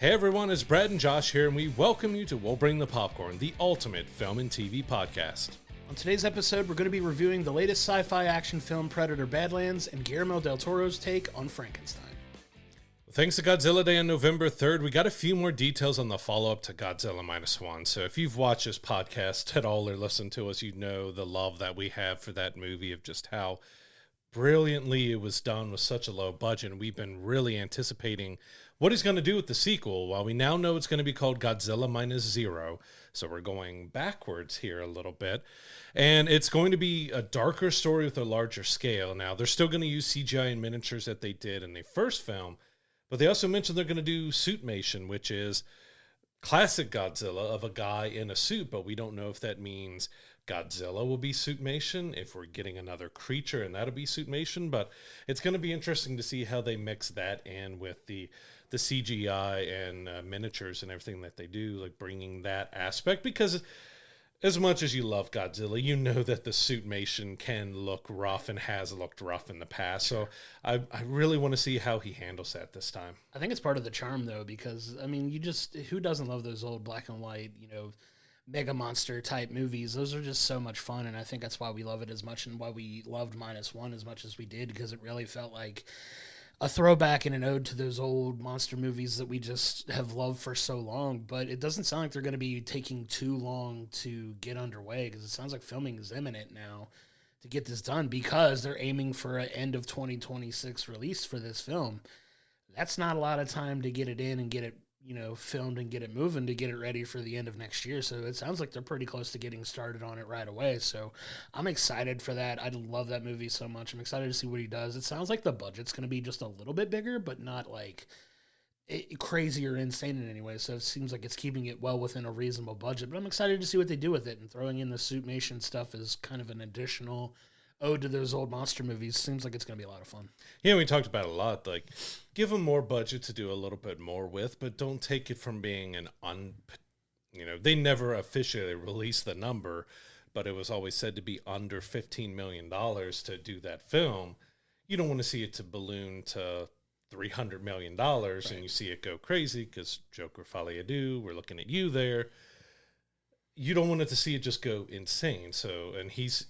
Hey everyone, it's Brad and Josh here, and we welcome you to We'll Bring the Popcorn, the ultimate film and TV podcast. On today's episode, we're going to be reviewing the latest sci-fi action film Predator Badlands and Guillermo del Toro's take on Frankenstein. Thanks to Godzilla Day on November 3rd, we got a few more details on the follow-up to Godzilla Minus One. So if you've watched this podcast at all or listened to us, you know the love that we have for that movie, of just how brilliantly it was done with such a low budget. And we've been really anticipating what he's going to do with the sequel. While we now know it's going to be called Godzilla Minus Zero, so we're going backwards here a little bit. And it's going to be a darker story with a larger scale. Now, they're still going to use CGI and miniatures that they did in the first film, but they also mentioned they're going to do suitmation, which is classic Godzilla of a guy in a suit, but we don't know if that means Godzilla will be suitmation, if we're getting another creature and that'll be suitmation. But it's going to be interesting to see how they mix that in with the CGI and miniatures and everything that they do, like bringing that aspect, because as much as you love Godzilla, you know that the suitmation can look rough and has looked rough in the past. So I really want to see how he handles that this time. I think it's part of the charm, though, because, I mean, who doesn't love those old black and white, mega monster type movies? Those are just so much fun, and I think that's why we love it as much and why we loved Minus One as much as we did, because it really felt like a throwback and an ode to those old monster movies that we just have loved for so long. But it doesn't sound like they're going to be taking too long to get underway, because it sounds like filming is imminent now to get this done, because they're aiming for an end of 2026 release for this film. That's not a lot of time to get it in and get it filmed and get it moving to get it ready for the end of next year. So it sounds like they're pretty close to getting started on it right away. So I'm excited for that. I love that movie so much. I'm excited to see what he does. It sounds like the budget's going to be just a little bit bigger, but not like crazy or insane in any way. So it seems like it's keeping it well within a reasonable budget, but I'm excited to see what they do with it. And throwing in the suitmation stuff is kind of an additional ode to those old monster movies. Seems like it's going to be a lot of fun. Yeah, we talked about it a lot. Like, give them more budget to do a little bit more with, but don't take it from being they never officially released the number, but it was always said to be under $15 million to do that film. You don't want to see it to balloon to $300 million, right, and you see it go crazy because Joker Folie à Deux, we're looking at you there. You don't want it to see it just go insane. So, and he's,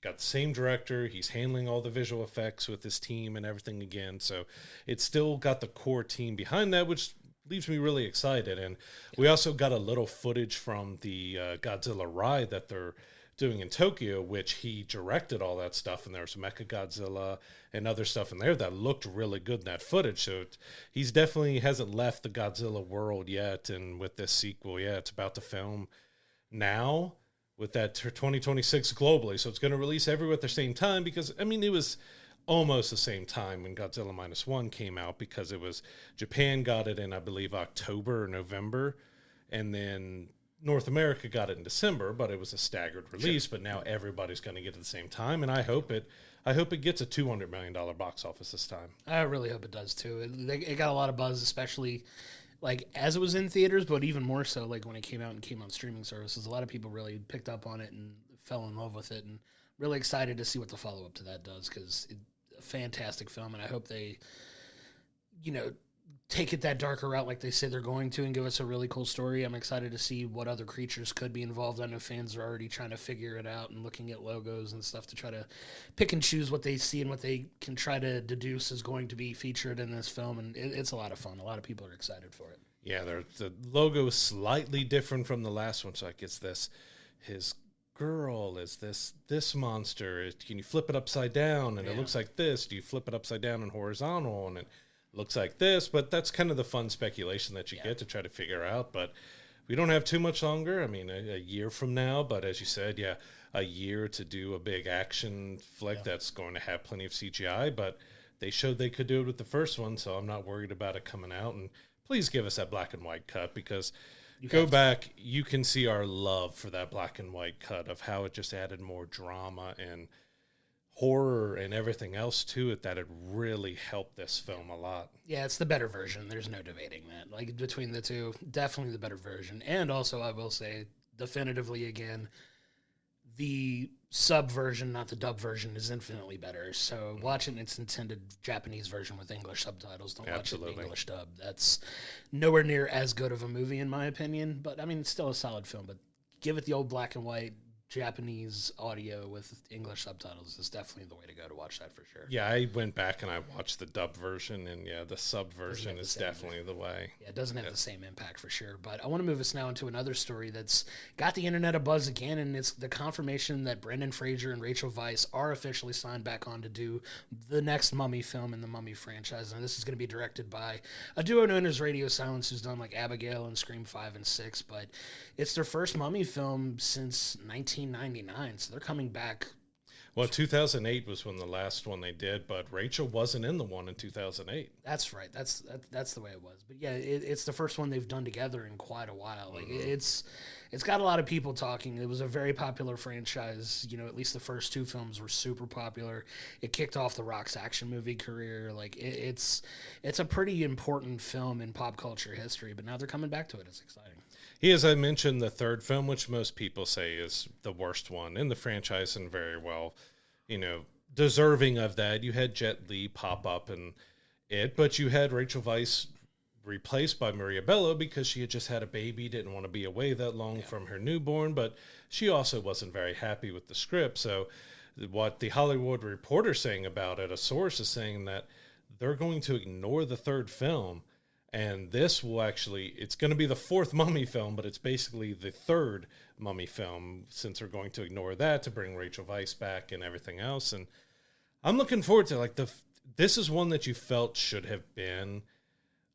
got the same director. He's handling all the visual effects with his team and everything again. So it's still got the core team behind that, which leaves me really excited. And we also got a little footage from the Godzilla ride that they're doing in Tokyo, which he directed all that stuff. And there's Mechagodzilla and other stuff in there that looked really good in that footage. So he's definitely hasn't left the Godzilla world yet. And with this sequel, it's about to film now with that 2026 globally. So it's going to release everywhere at the same time, because, it was almost the same time when Godzilla Minus One came out, because it was Japan got it in, I believe, October or November, and then North America got it in December, but it was a staggered release. Sure. But now everybody's going to get it at the same time, and I hope it gets a $200 million box office this time. I really hope it does, too. It got a lot of buzz, especially as it was in theaters, but even more so when it came out and came on streaming services. A lot of people really picked up on it and fell in love with it, and really excited to see what the follow-up to that does, because it's a fantastic film, and I hope they, take it that darker route like they say they're going to, and give us a really cool story. I'm excited to see what other creatures could be involved. I know fans are already trying to figure it out and looking at logos and stuff to try to pick and choose what they see and what they can try to deduce is going to be featured in this film, and it's a lot of fun. A lot of people are excited for it. Yeah, the logo is slightly different from the last one, so it's this, his girl is this monster. Can you flip it upside down? And it looks like this. Do you flip it upside down and horizontal? And it looks like this. But that's kind of the fun speculation that you get to try to figure out. But we don't have too much longer. A year from now. But as you said, a year to do a big action flick that's going to have plenty of CGI. But they showed they could do it with the first one, so I'm not worried about it coming out. And please give us that black and white cut, because go back, you can see our love for that black and white cut, of how it just added more drama and horror and everything else to it, that it really helped this film a lot. Yeah, it's the better version. There's no debating that. Between the two, definitely the better version. And also, I will say, definitively again, the sub version, not the dub version, is infinitely better. So watch it in its intended Japanese version with English subtitles. Don't watch it in English dub. That's nowhere near as good of a movie, in my opinion. But, I mean, it's still a solid film. But give it the old black and white Japanese audio with English subtitles is definitely the way to go to watch that for sure. Yeah, I went back and I watched the dub version, and the sub version is definitely the way. Yeah, it doesn't have the same impact for sure. But I want to move us now into another story that's got the internet abuzz again, and it's the confirmation that Brenden, Fraser, and Rachel Weisz are officially signed back on to do the next Mummy film in the Mummy franchise. And this is going to be directed by a duo known as Radio Silence, who's done like Abigail and Scream 5 and 6. But it's their first Mummy film since 1999, so they're coming back. Well, 2008 was when the last one they did, but Rachel wasn't in the one in 2008. That's right. That's the way it was. But yeah, it's the first one they've done together in quite a while. Like it's got a lot of people talking. It was a very popular franchise. You know, at least the first two films were super popular. It kicked off The Rock's action movie career. Like it's a pretty important film in pop culture history. But now they're coming back to it. It's exciting. As I mentioned, the third film, which most people say is the worst one in the franchise and very well, deserving of that. You had Jet Li pop up in it, but you had Rachel Weisz replaced by Maria Bello because she had just had a baby, didn't want to be away that long from her newborn, but she also wasn't very happy with the script. So what the Hollywood Reporter saying about it, a source is saying that they're going to ignore the third film. And this will it's going to be the fourth Mummy film, but it's basically the third Mummy film since they're going to ignore that to bring Rachel Weisz back and everything else. And I'm looking forward to this is one that you felt should have been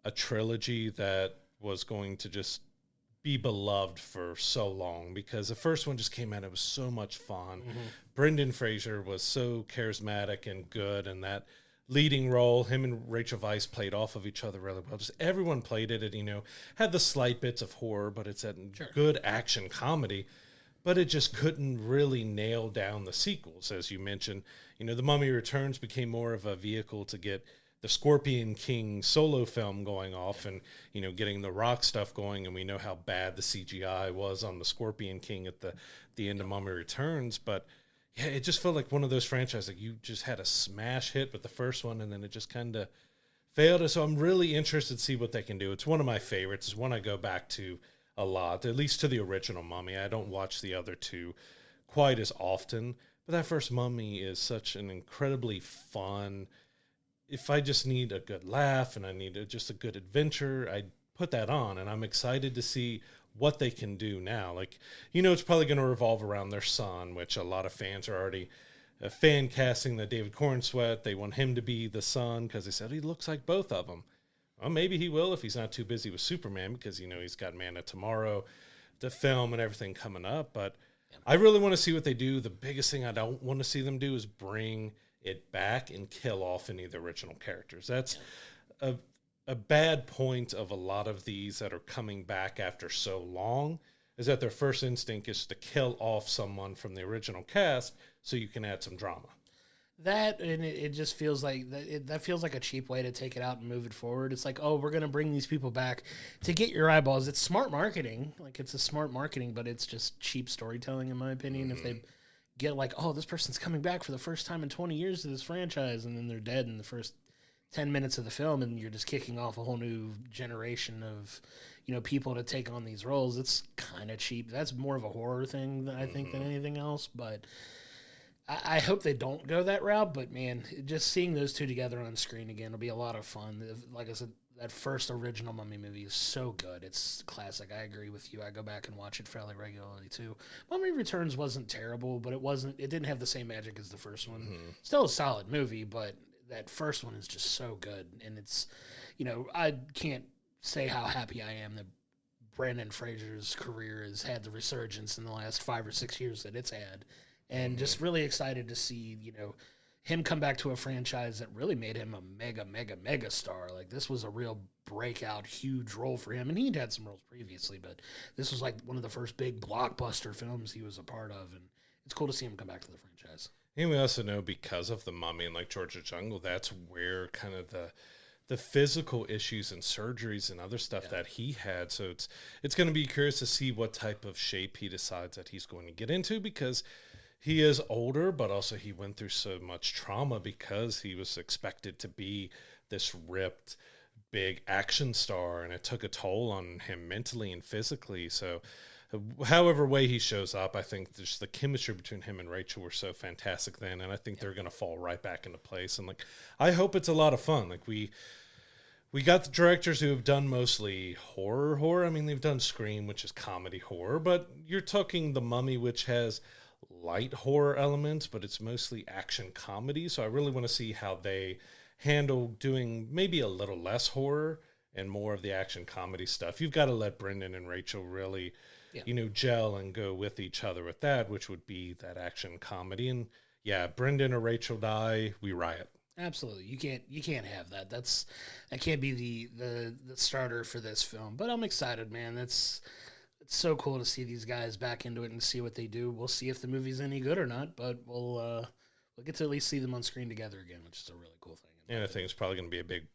a trilogy that was going to just be beloved for so long because the first one just came out. It was so much fun. Brenden Fraser was so charismatic and good, and that leading role, him and Rachel Weisz played off of each other really well. Just everyone played it. And, had the slight bits of horror, but it's a good action comedy. But it just couldn't really nail down the sequels, as you mentioned. The Mummy Returns became more of a vehicle to get the Scorpion King solo film going off and, getting the Rock stuff going. And we know how bad the CGI was on the Scorpion King at the end of Mummy Returns. But yeah, it just felt like one of those franchises. Like you just had a smash hit with the first one, and then it just kind of failed. So I'm really interested to see what they can do. It's one of my favorites. It's one I go back to a lot, at least to the original Mummy. I don't watch the other two quite as often, but that first Mummy is such an incredibly fun. If I just need a good laugh and I need just a good adventure, I put that on, and I'm excited to see what they can do now. It's probably going to revolve around their son, which a lot of fans are already fan casting the David Cornsweet. They want him to be the son because they said he looks like both of them. Well, maybe he will if he's not too busy with Superman because, he's got Man of Tomorrow to film and everything coming up. But I really want to see what they do. The biggest thing I don't want to see them do is bring it back and kill off any of the original characters. That's a bad point of a lot of these that are coming back after so long is that their first instinct is to kill off someone from the original cast so you can add some drama. That, and it just feels like that feels like a cheap way to take it out and move it forward. It's like, oh, we're going to bring these people back to get your eyeballs. It's smart marketing. It's a smart marketing, but it's just cheap storytelling, in my opinion. If they get oh, this person's coming back for the first time in 20 years to this franchise, and then they're dead in the first 10 minutes of the film, and you're just kicking off a whole new generation of, people to take on these roles. It's kind of cheap. That's more of a horror thing, I think, than anything else. But I hope they don't go that route. But, man, just seeing those two together on screen again will be a lot of fun. Like I said, that first original Mummy movie is so good. It's classic. I agree with you. I go back and watch it fairly regularly, too. Mummy Returns wasn't terrible, but it didn't have the same magic as the first one. Still a solid movie, but that first one is just so good. And it's, I can't say how happy I am that Brenden Fraser's career has had the resurgence in the last 5 or 6 years that it's had. And just really excited to see, him come back to a franchise that really made him a mega star. This was a real breakout, huge role for him. And he'd had some roles previously, but this was one of the first big blockbuster films he was a part of. And it's cool to see him come back to the franchise. And we also know because of the Mummy and Georgia Jungle, that's where kind of the physical issues and surgeries and other stuff that he had. So it's going to be curious to see what type of shape he decides that he's going to get into because he is older, but also he went through so much trauma because he was expected to be this ripped, big action star, and it took a toll on him mentally and physically. So however way he shows up, I think just the chemistry between him and Rachel were so fantastic then, and I think they're going to fall right back into place. And like, I hope it's a lot of fun. Like we got the directors who have done mostly horror. I mean, they've done Scream, which is comedy horror, but you're talking The Mummy, which has light horror elements, but it's mostly action comedy. So I really want to see how they handle doing maybe a little less horror and more of the action comedy stuff. You've got to let Brenden and Rachel really, gel and go with each other with that, which would be that action comedy. And yeah, Brenden or Rachel die, we riot. Absolutely. You can't have that. That can't be the starter for this film. But I'm excited, man. It's so cool to see these guys back into it and see what they do. We'll see if the movie's any good or not, but we'll get to at least see them on screen together again, which is a really cool thing. And I think it's probably going to be a big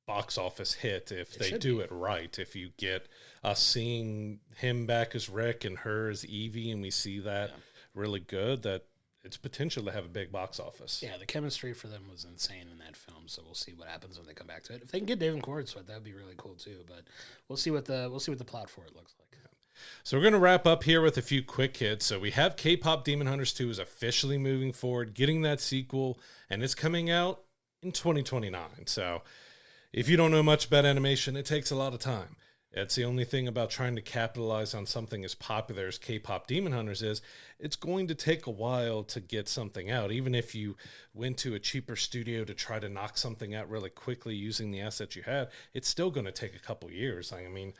box office hit if they do it right. If you get us seeing him back as Rick and her as Evie, and we see that really good, that it's potential to have a big box office. Yeah, the chemistry for them was insane in that film, so we'll see what happens when they come back to it. If they can get David Cornsworth, that would be really cool too. But we'll see what the plot for it looks like. So we're going to wrap up here with a few quick hits. So we have Kpop Demon Hunters 2 is officially moving forward, getting that sequel, and it's coming out in 2029. So if you don't know much about animation, it takes a lot of time. That's the only thing about trying to capitalize on something as popular as Kpop Demon Hunters is. It's going to take a while to get something out. Even if you went to a cheaper studio to try to knock something out really quickly using the assets you had, it's still going to take a couple years. I mean,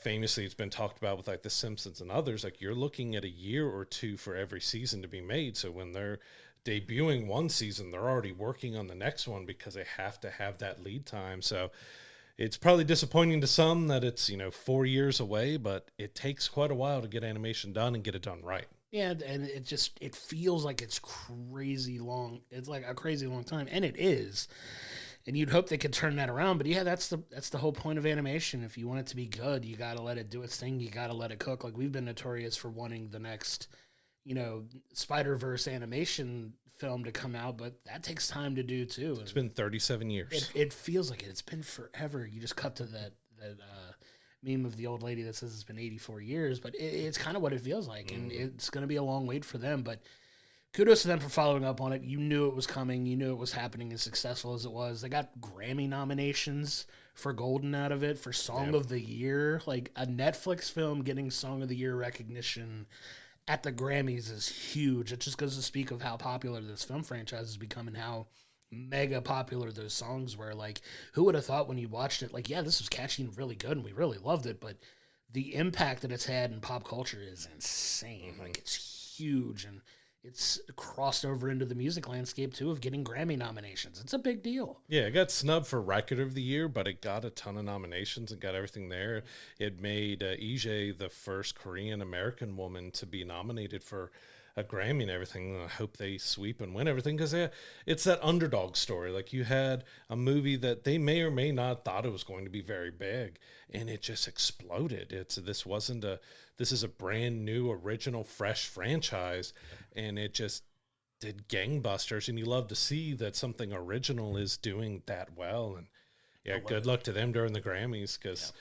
famously, it's been talked about with like The Simpsons and others. Like, you're looking at a year or two for every season to be made. So when they're debuting one season, they're already working on the next one because they have to have that lead time. So it's probably disappointing to some that it's 4 years away, but it takes quite a while to get animation done and get it done right. Yeah, and it feels like it's crazy long. It's like a crazy long time, and it is. And you'd hope they could turn that around, but yeah, that's the whole point of animation. If you want it to be good, you got to let it do its thing. You got to let it cook. Like, we've been notorious for wanting the next, Spider-Verse animation film to come out, but that takes time to do too. It's been 37 years. It feels like it. It's been forever. You just cut to that meme of the old lady that says it's been 84 years, but it's kind of what it feels like, and it's going to be a long wait for them, but kudos to them for following up on it. You knew it was coming. You knew it was happening, as successful as it was. They got Grammy nominations for Golden out of it, for Song of the Year. Like, a Netflix film getting Song of the Year recognition at the Grammys is huge. It just goes to speak of how popular this film franchise has become and how mega popular those songs were. Like, who would have thought when you watched it, like, yeah, this was catchy and really good, and we really loved it, but the impact that it's had in pop culture is insane. Like, it's huge, and it's crossed over into the music landscape, too, of getting Grammy nominations. It's a big deal. Yeah, it got snubbed for Record of the Year, but it got a ton of nominations and got everything there. It made Ije the first Korean-American woman to be nominated for a Grammy and everything. And I hope they sweep and win everything, because it's that underdog story. Like, you had a movie that they may or may not thought it was going to be very big, and it just exploded. This is a brand new, original, fresh franchise, and it just did gangbusters. And you love to see that something original is doing that well. And yeah, good luck to them during the Grammys, because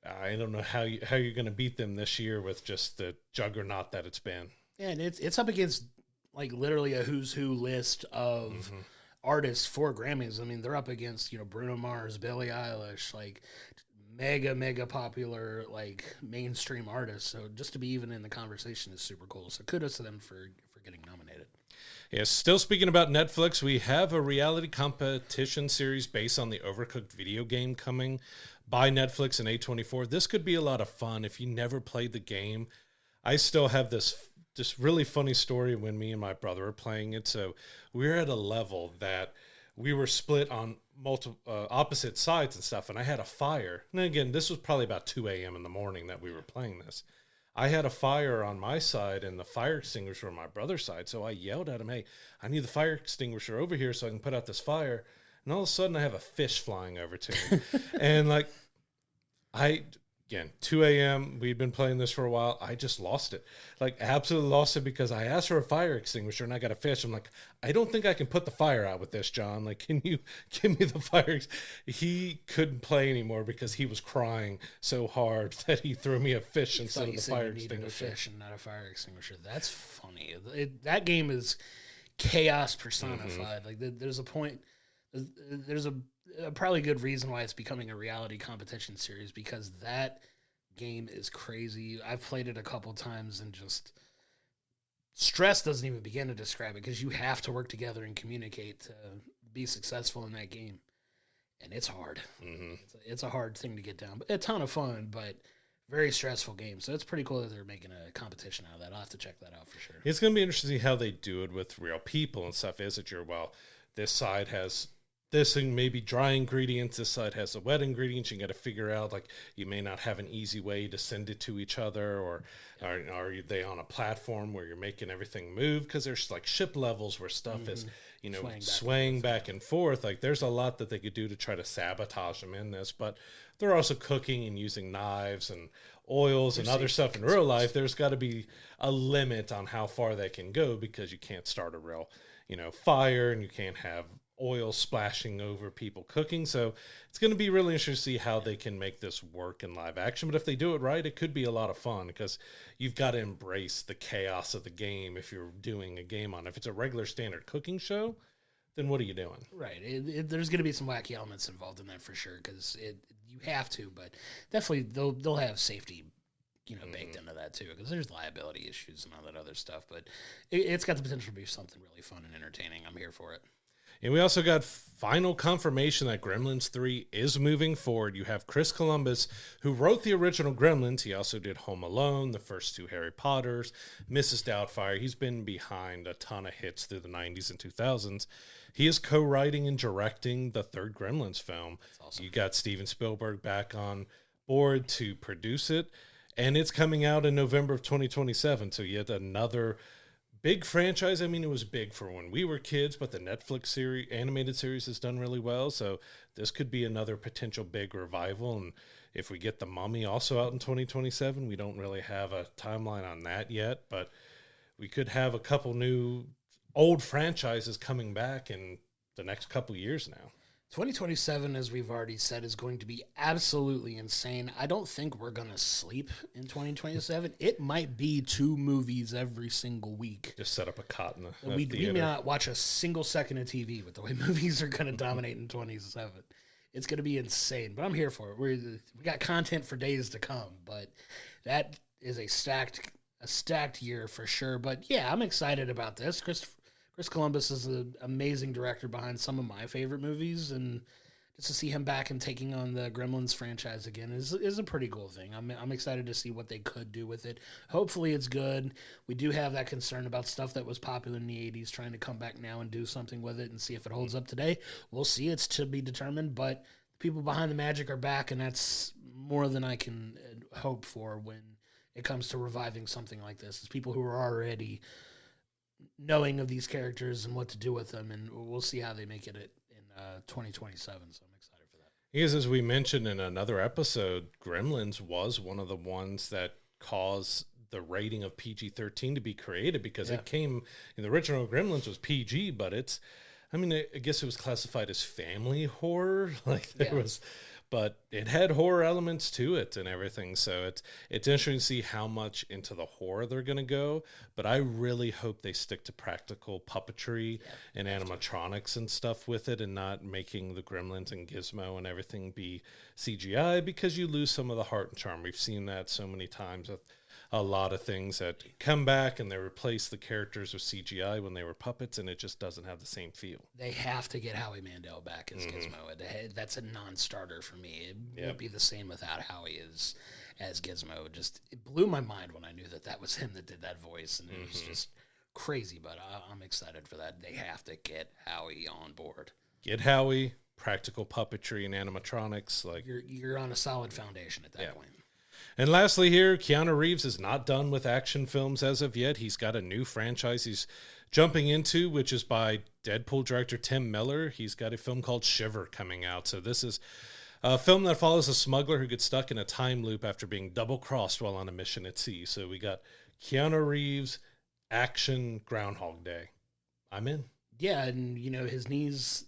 I don't know how you're going to beat them this year with just the juggernaut that it's been. Yeah, and it's up against, like, literally a who's who list of artists for Grammys. I mean, they're up against, Bruno Mars, Billie Eilish, like, mega popular, like, mainstream artists. So just to be even in the conversation is super cool. So kudos to them for getting nominated. Yes, still speaking about Netflix, we have a reality competition series based on the Overcooked video game coming by Netflix and A24. This could be a lot of fun if you never played the game. I still have this really funny story when me and my brother were playing it. So we were at a level that we were split on multiple opposite sides and stuff, and I had a fire. And again, this was probably about 2 a.m. in the morning that we were playing this. I had a fire on my side and the fire extinguisher on my brother's side, so I yelled at him, "Hey, I need the fire extinguisher over here so I can put out this fire." And all of a sudden, I have a fish flying over to me. And, like, I Again, 2 a.m. We'd been playing this for a while. I just lost it. Like, absolutely lost it because I asked for a fire extinguisher and I got a fish. I'm like, I don't think I can put the fire out with this, John. Like, can you give me the fire? He couldn't play anymore because he was crying so hard that he threw me a fish instead of the fire extinguisher. A fish and not a fire extinguisher. That's funny. That game is chaos personified. Like, there's a point. There's a probably good reason why it's becoming a reality competition series, because that game is crazy. I've played it a couple times and just stress doesn't even begin to describe it, because you have to work together and communicate to be successful in that game. And it's hard. It's a hard thing to get down, but a ton of fun, but very stressful game. So it's pretty cool that they're making a competition out of that. I'll have to check that out for sure. It's going to be interesting to see how they do it with real people and stuff. Is it this side has this and maybe dry ingredients, this side has the wet ingredients. You got to figure out, like, you may not have an easy way to send it to each other, or are they on a platform where you're making everything move? Because there's like ship levels where stuff is, swaying back and forth. Like, there's a lot that they could do to try to sabotage them in this, but they're also cooking and using knives and oils and other stuff in real life. There's got to be a limit on how far they can go, because you can't start a real, fire, and you can't have oil splashing over people cooking. So it's going to be really interesting to see how they can make this work in live action. But if they do it right, it could be a lot of fun, because you've got to embrace the chaos of the game if you're doing a game on. If it's a regular standard cooking show, then what are you doing? Right. There's going to be some wacky elements involved in that for sure, because you have to, but definitely they'll have safety baked into that too, because there's liability issues and all that other stuff. But it's got the potential to be something really fun and entertaining. I'm here for it. And we also got final confirmation that Gremlins 3 is moving forward. You have Chris Columbus, who wrote the original Gremlins. He also did Home Alone, the first two Harry Potters, Mrs. Doubtfire. He's been behind a ton of hits through the 90s and 2000s. He is co-writing and directing the third Gremlins film. Awesome. You got Steven Spielberg back on board to produce it, and it's coming out in November of 2027. So yet another big franchise. I mean, it was big for when we were kids, but the Netflix animated series has done really well. So this could be another potential big revival. And if we get The Mummy also out in 2027, we don't really have a timeline on that yet, but we could have a couple new old franchises coming back in the next couple years now. 2027, as we've already said, is going to be absolutely insane. I don't think we're going to sleep in 2027. It might be 2 movies every single week. Just set up a cot in the theater. We may not watch a single second of TV with the way movies are going to dominate in 27. It's going to be insane, but I'm here for it. We got content for days to come, but that is a stacked year for sure. But yeah, I'm excited about this. Chris Columbus is an amazing director behind some of my favorite movies, and just to see him back and taking on the Gremlins franchise again is a pretty cool thing. I'm excited to see what they could do with it. Hopefully it's good. We do have that concern about stuff that was popular in the 80s trying to come back now and do something with it and see if it holds up today. We'll see. It's to be determined, but the people behind the magic are back, and that's more than I can hope for when it comes to reviving something like this. It's people who are already knowing of these characters and what to do with them, and we'll see how they make it in 2027, so I'm excited for that. Because as we mentioned in another episode, Gremlins was one of the ones that caused the rating of PG-13 to be created, because it came in the original Gremlins was PG, but I guess it was classified as family horror. Like there was, but it had horror elements to it and everything. So it's interesting to see how much into the horror they're going to go. But I really hope they stick to practical puppetry and animatronics and stuff with it, and not making the Gremlins and Gizmo and everything be CGI, because you lose some of the heart and charm. We've seen that so many times with a lot of things that come back and they replace the characters with CGI when they were puppets, and it just doesn't have the same feel. They have to get Howie Mandel back as Gizmo. That's a non-starter for me. It won't be the same without Howie as Gizmo. It blew my mind when I knew that was him that did that voice, and it was just crazy, but I'm excited for that. They have to get Howie on board. Get Howie, practical puppetry and animatronics. Like you're on a solid foundation at that point. And lastly here, Keanu Reeves is not done with action films as of yet. He's got a new franchise he's jumping into, which is by Deadpool director Tim Miller. He's got a film called Shiver coming out. So this is A film that follows a smuggler who gets stuck in a time loop after being double-crossed while on a mission at sea. So we got Keanu Reeves, action, Groundhog Day. I'm in. Yeah, and his knees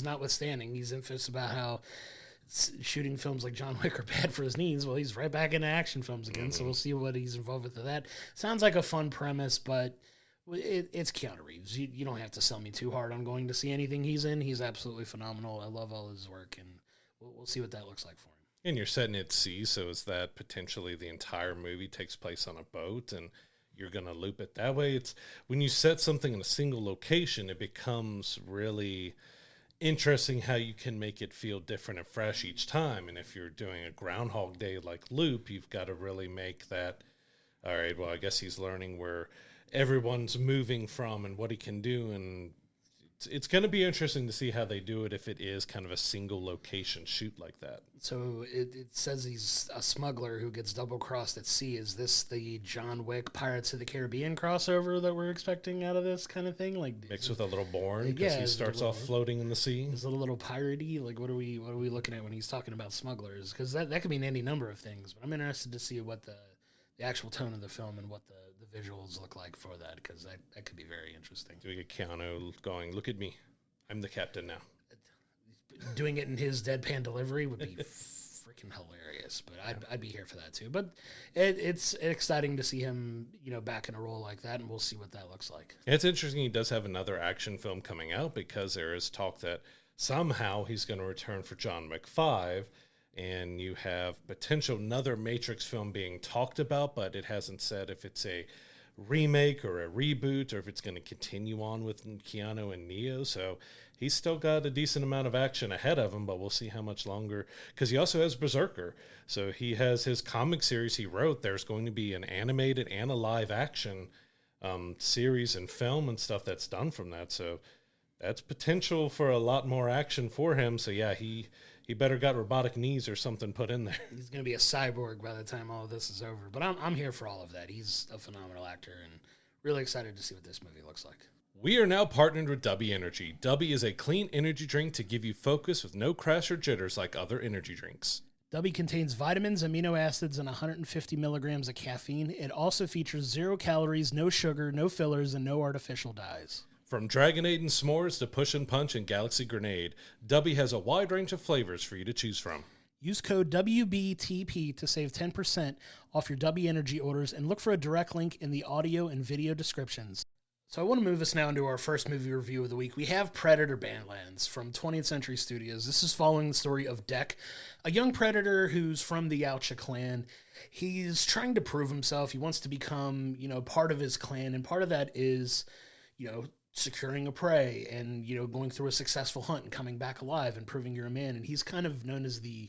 notwithstanding, he's infamous about how shooting films like John Wick are bad for his knees. Well, he's right back into action films again, so we'll see what he's involved with that. Sounds like a fun premise, but it's Keanu Reeves. You don't have to sell me too hard on going to see anything he's in. He's absolutely phenomenal. I love all his work, and we'll see what that looks like for him. And you're setting it at sea, so is that potentially the entire movie takes place on a boat, and you're going to loop it that way? It's when you set something in a single location, it becomes really interesting how you can make it feel different and fresh each time. And if you're doing a Groundhog Day like loop, you've got to really make that, all right, well, I guess he's learning where everyone's moving from and what he can do. And it's going to be interesting to see how they do it if it is kind of a single location shoot like that. So it says he's a smuggler who gets double-crossed at sea. Is this the John Wick Pirates of the Caribbean crossover that we're expecting out of this kind of thing? Like mixed with a little Bourne, because he starts off floating in the sea. Is it a little piratey? Like what are we looking at when he's talking about smugglers? Because that could mean any number of things. But I'm interested to see what the actual tone of the film and what the visuals look like for that, because that could be very interesting. Do we get Keanu going, look at me, I'm the captain now? Doing it in his deadpan delivery would be freaking hilarious, but I'd be here for that too. But it's exciting to see him, back in a role like that, and we'll see what that looks like. It's interesting he does have another action film coming out, because there is talk that somehow he's going to return for John Wick 5, and you have potential another Matrix film being talked about, but it hasn't said if it's a remake or a reboot or if it's going to continue on with Keanu and Neo. So he's still got a decent amount of action ahead of him, but we'll see how much longer, because he also has Berserker. So he has his comic series he wrote. There's going to be an animated and a live action series and film and stuff that's done from that. So that's potential for a lot more action for him. So yeah, he better got robotic knees or something put in there. He's going to be a cyborg by the time all of this is over. But I'm here for all of that. He's a phenomenal actor, and really excited to see what this movie looks like. We are now partnered with Dubby Energy. Dubby is a clean energy drink to give you focus with no crash or jitters like other energy drinks. Dubby contains vitamins, amino acids, and 150 milligrams of caffeine. It also features 0 calories, no sugar, no fillers, and no artificial dyes. From Dragonade and S'mores to Push and Punch and Galaxy Grenade, Dubby has a wide range of flavors for you to choose from. Use code WBTP to save 10% off your Dubby Energy orders, and look for a direct link in the audio and video descriptions. So I want to move us now into our first movie review of the week. We have Predator Badlands from 20th Century Studios. This is following the story of Dek, a young predator who's from the Yautja clan. He's trying to prove himself. He wants to become, part of his clan, and part of that is, securing a prey and, going through a successful hunt and coming back alive and proving you're a man. And he's kind of known as the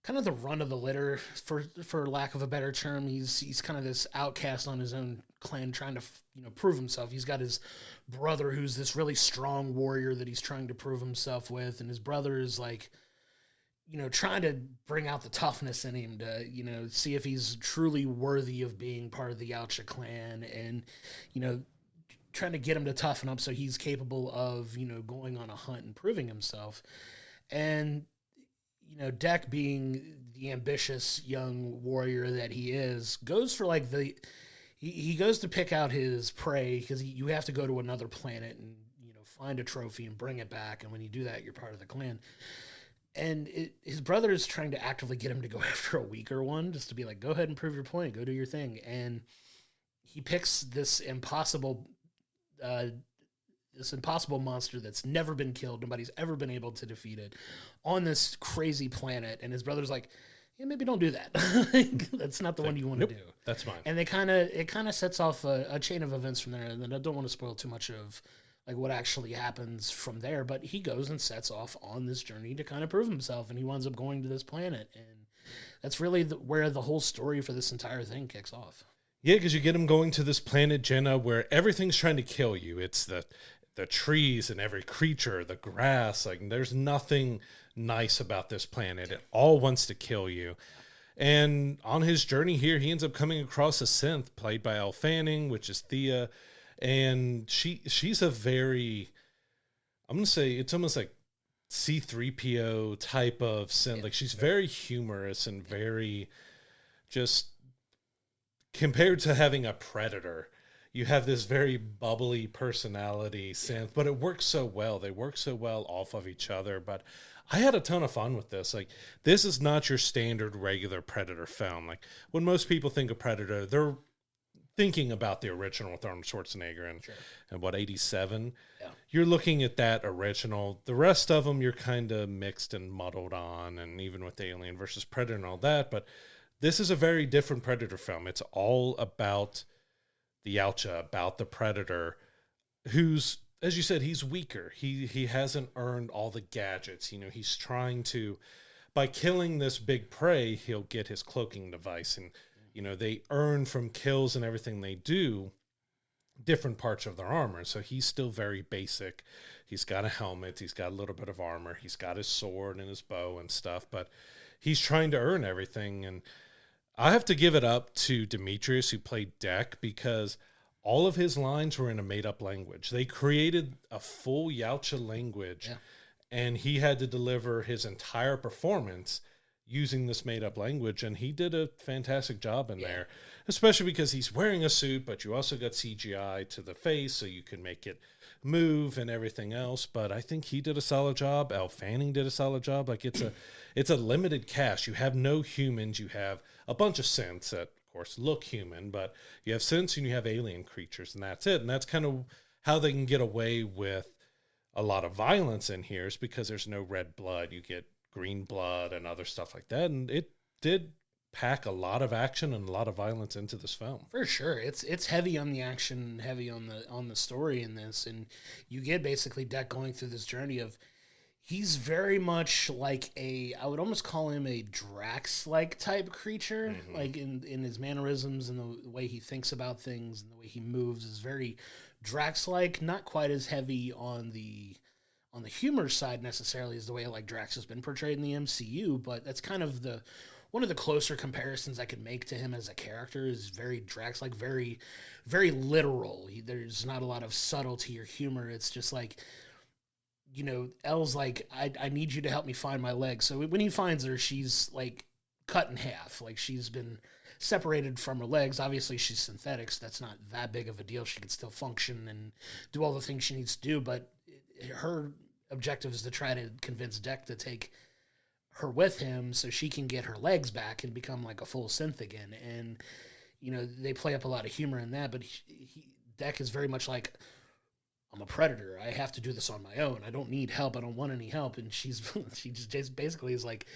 run of the litter, for lack of a better term. He's kind of this outcast on his own clan, trying to, prove himself. He's got his brother who's this really strong warrior that he's trying to prove himself with. And his brother is like, trying to bring out the toughness in him to, see if he's truly worthy of being part of the Yautja clan, and, trying to get him to toughen up so he's capable of, going on a hunt and proving himself. And, Dek, being the ambitious young warrior that he is, goes for like he goes to pick out his prey, because you have to go to another planet and, find a trophy and bring it back. And when you do that, you're part of the clan. And his brother is trying to actively get him to go after a weaker one, just to be like, go ahead and prove your point, go do your thing. And he picks this impossible monster that's never been killed. Nobody's ever been able to defeat it on this crazy planet. And his brother's like, yeah, maybe don't do that. That's not the one you want to do. That's fine. And it kind of sets off a chain of events from there. And then I don't want to spoil too much of like what actually happens from there, but he goes and sets off on this journey to kind of prove himself. And he winds up going to this planet. And that's really where the whole story for this entire thing kicks off. Yeah, because you get him going to this planet, Jenna, where everything's trying to kill you. It's the trees and every creature, the grass. Like, there's nothing nice about this planet. It all wants to kill you. And on his journey here, he ends up coming across a synth played by Elle Fanning, which is Thea. And she's a very, I'm going to say, it's almost like C-3PO type of synth. Like she's very humorous and very just compared to having a Predator. You have this very bubbly personality synth, but it works so well. They work so well off of each other. But I had a ton of fun with this. Like, this is not your standard regular Predator film. Like, when most people think of Predator, they're thinking about the original with Arnold Schwarzenegger and what, 87? Yeah. You're looking at that original. The rest of them, you're kind of mixed and muddled on, and even with Alien versus Predator and all that. But this is a very different Predator film. It's all about the Yautja, about the Predator, who's, as you said, he's weaker. He hasn't earned all the gadgets. You know, he's trying to, by killing this big prey, he'll get his cloaking device. And, you know, they earn from kills and everything they do different parts of their armor. So he's still very basic. He's got a helmet. He's got a little bit of armor. He's got his sword and his bow and stuff. But he's trying to earn everything. And I have to give it up to Demetrius, who played Dek, because all of his lines were in a made-up language. They created a full Yautja language, and he had to deliver his entire performance using this made-up language, and he did a fantastic job in there, especially because he's wearing a suit, but you also got CGI to the face, so you can make it move and everything else. But I think he did a solid job. Elle Fanning did a solid job. Like, it's a limited cast. You have no humans. You have a bunch of synths that, of course, look human, but you have synths and you have alien creatures, and that's it. And that's kind of how they can get away with a lot of violence in here, is because there's no red blood. You get green blood and other stuff like that. And it did pack a lot of action and a lot of violence into this film. For sure. It's heavy on the action, heavy on the story in this. And you get basically Dek going through this journey of, he's very much like I would almost call him a Drax-like type creature, like in his mannerisms and the way he thinks about things and the way he moves is very Drax-like, not quite as heavy on the humor side necessarily as the way like Drax has been portrayed in the MCU, but that's kind of one of the closer comparisons I could make to him as a character. Is very Drax-like, very, very literal. There's not a lot of subtlety or humor. It's just like, you know, Elle's like, I need you to help me find my leg. So when he finds her, she's like cut in half. Like, she's been separated from her legs. Obviously, she's synthetic, so that's not that big of a deal. She can still function and do all the things she needs to do. But her objective is to try to convince Dek to take her with him so she can get her legs back and become like a full synth again. And, you know, they play up a lot of humor in that. But Dek is very much like, I'm a predator. I have to do this on my own. I don't need help. I don't want any help. And she just basically is like,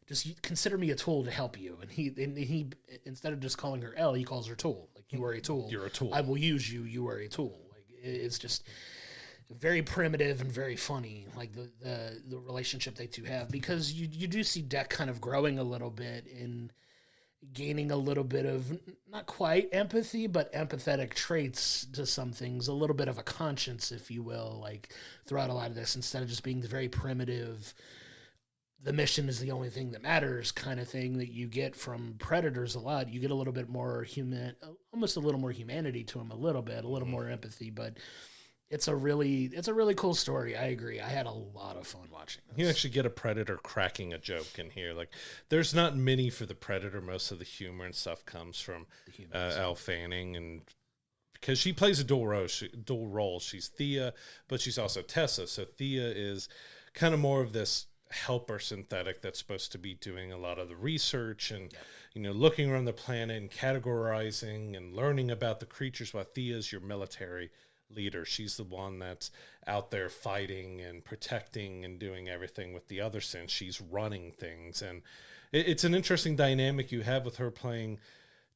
just consider me a tool to help you. And he instead of just calling her Elle, he calls her tool. Like, you are a tool. You're a tool. I will use you. You are a tool. Like, it's just very primitive and very funny. Like the relationship they two have, because you do see Dek kind of growing a little bit and gaining a little bit of, not quite empathy, but empathetic traits to some things, a little bit of a conscience, if you will, like throughout a lot of this, instead of just being the very primitive, the mission is the only thing that matters kind of thing that you get from Predators a lot. You get a little bit more human, almost a little more humanity to him, a little more empathy, but it's a really cool story. I agree. I had a lot of fun watching this. You actually get a Predator cracking a joke in here. Like, there's not many for the Predator. Most of the humor and stuff comes from Elle Fanning, and because she plays a dual role. She's Thea, but she's also Tessa. So Thea is kind of more of this helper synthetic that's supposed to be doing a lot of the research and you know, looking around the planet and categorizing and learning about the creatures, while Thea's your military leader. She's the one that's out there fighting and protecting and doing everything with the other synth. She's running things, and it's an interesting dynamic you have with her playing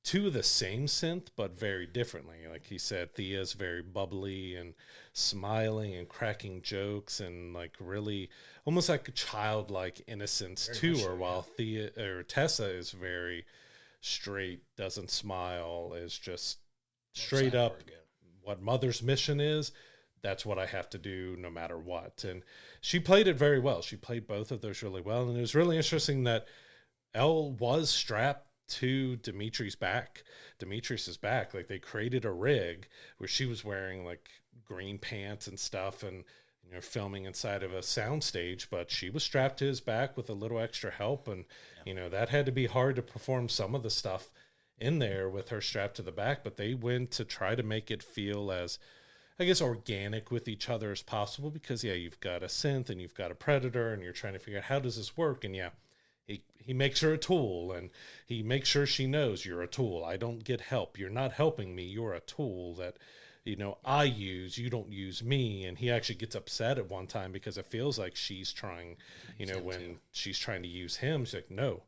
two of the same synth but very differently. Like he said, Thea's very bubbly and smiling and cracking jokes and like really almost like a childlike innocence to her, while Tessa is very straight, doesn't smile, is just straight up what Mother's mission is. That's what I have to do no matter what. And she played it very well. She played both of those really well. And it was really interesting that Elle was strapped to Demetrius's back. Like, they created a rig where she was wearing like green pants and stuff. And filming inside of a soundstage, but she was strapped to his back with a little extra help. And, that had to be hard to perform some of the stuff in there with her strapped to the back, but they went to try to make it feel as, I guess, organic with each other as possible, because you've got a synth and you've got a predator and you're trying to figure out how does this work. And he makes her a tool, and he makes sure she knows you're a tool. I don't get help. You're not helping me. You're a tool that, I use, you don't use me. And he actually gets upset at one time because it feels like she's trying, when she's trying to use him, she's like, no,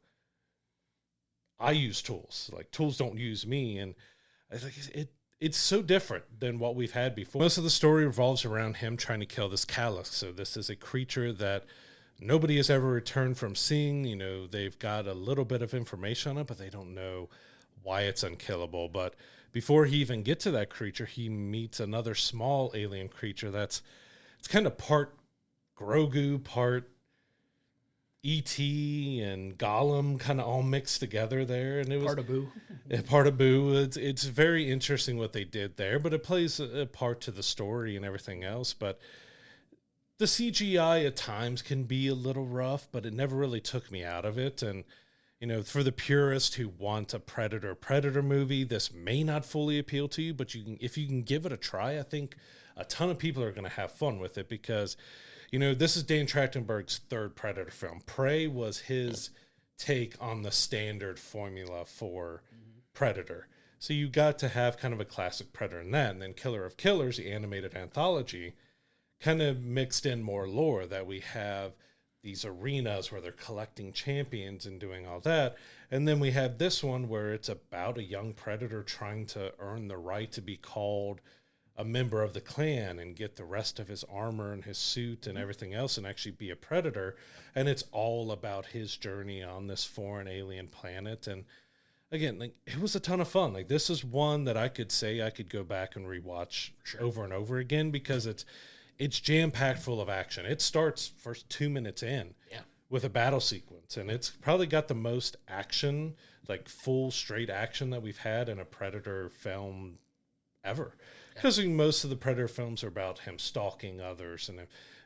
I use tools. Like, tools don't use me. And I think it's so different than what we've had before. Most of the story revolves around him trying to kill this Calyx. So this is a creature that nobody has ever returned from seeing. They've got a little bit of information on it, but they don't know why it's unkillable. But before he even gets to that creature, he meets another small alien creature it's kind of part Grogu, part E.T. and Gollum, kind of all mixed together there. And it was part of Boo. Part of Boo. It's very interesting what they did there, but it plays a part to the story and everything else. But the CGI at times can be a little rough, but it never really took me out of it. And, for the purists who want a Predator movie, this may not fully appeal to you, but if you can give it a try, I think a ton of people are going to have fun with it, because, this is Dan Trachtenberg's third Predator film. Prey was his take on the standard formula for Predator. So you got to have kind of a classic Predator in that. And then Killer of Killers, the animated anthology, kind of mixed in more lore, that we have these arenas where they're collecting champions and doing all that. And then we have this one where it's about a young Predator trying to earn the right to be called a member of the clan and get the rest of his armor and his suit and everything else and actually be a Predator. And it's all about his journey on this foreign alien planet. And again, it was a ton of fun. This is one that I could say I could go back and rewatch over and over again, because it's jam-packed full of action. It starts first 2 minutes in with a battle sequence, and it's probably got the most action, full straight action that we've had in a Predator film ever. Because most of the Predator films are about him stalking others, and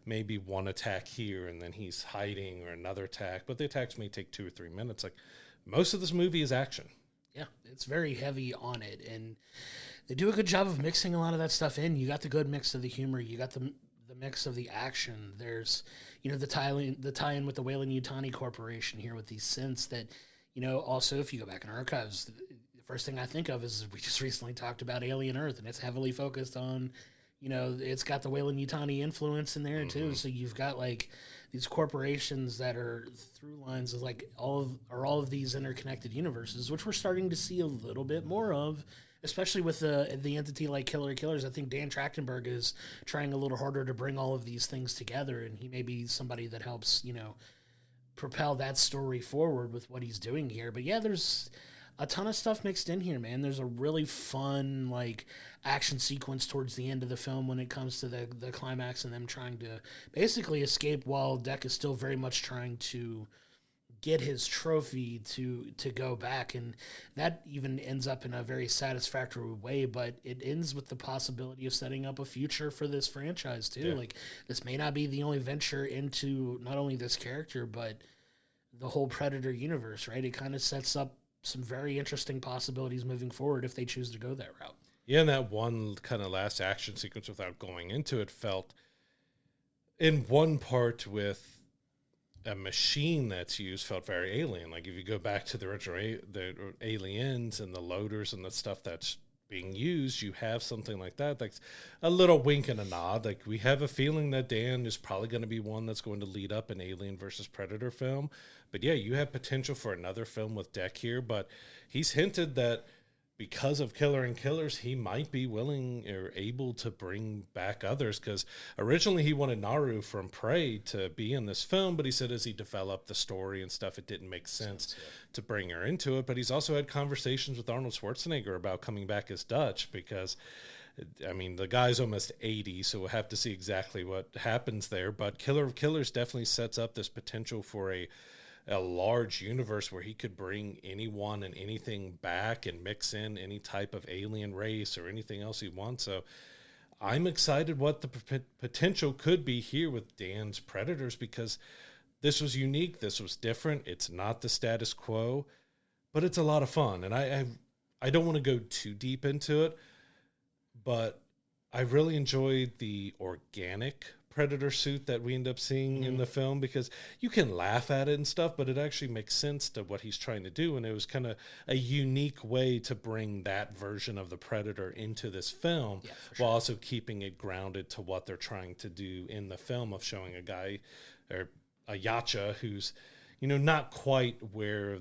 maybe one attack here and then he's hiding, or another attack, but the attacks may take 2 or 3 minutes. Most of this movie is action. Yeah, it's very heavy on it, and they do a good job of mixing a lot of that stuff in. You got the good mix of the humor, you got the mix of the action. There's, the tie-in with the Weyland-Yutani Corporation here with these synths that, also if you go back in archives, the first thing I think of is we just recently talked about Alien Earth, and it's heavily focused on, it's got the Weyland-Yutani influence in there too. So you've got these corporations that are through lines of all of these interconnected universes, which we're starting to see a little bit more of, especially with the entity like Killer of Killers. I think Dan Trachtenberg is trying a little harder to bring all of these things together, and he may be somebody that helps, propel that story forward with what he's doing here. But yeah, there's a ton of stuff mixed in here, man. There's a really fun, action sequence towards the end of the film when it comes to the climax and them trying to basically escape while Deck is still very much trying to get his trophy to go back. And that even ends up in a very satisfactory way, but it ends with the possibility of setting up a future for this franchise too. Yeah. This may not be the only venture into not only this character, but the whole Predator universe, right? It kind of sets up some very interesting possibilities moving forward if they choose to go that route. Yeah, and that one kind of last action sequence, without going into it, felt in one part with a machine that's used, felt very alien. If you go back to the original the aliens and the loaders and the stuff that's being used, you have something like that. A little wink and a nod. We have a feeling that Dan is probably going to be one that's going to lead up an Alien versus Predator film. But yeah, you have potential for another film with Deck here, but he's hinted that because of Killer and Killers, he might be willing or able to bring back others, because originally he wanted Naru from Prey to be in this film, but he said as he developed the story and stuff, it didn't make sense to bring her into it. But he's also had conversations with Arnold Schwarzenegger about coming back as Dutch, because the guy's almost 80, so we'll have to see exactly what happens there. But Killer of Killers definitely sets up this potential for a large universe where he could bring anyone and anything back and mix in any type of alien race or anything else he wants. So I'm excited what the potential could be here with Dan's Predators, because this was unique. This was different. It's not the status quo, but it's a lot of fun. And I don't want to go too deep into it, but I really enjoyed the organic Predator suit that we end up seeing in the film, because you can laugh at it and stuff, but it actually makes sense to what he's trying to do. And it was kind of a unique way to bring that version of the Predator into this film, while also keeping it grounded to what they're trying to do in the film, of showing a guy or a Yacha who's, not quite where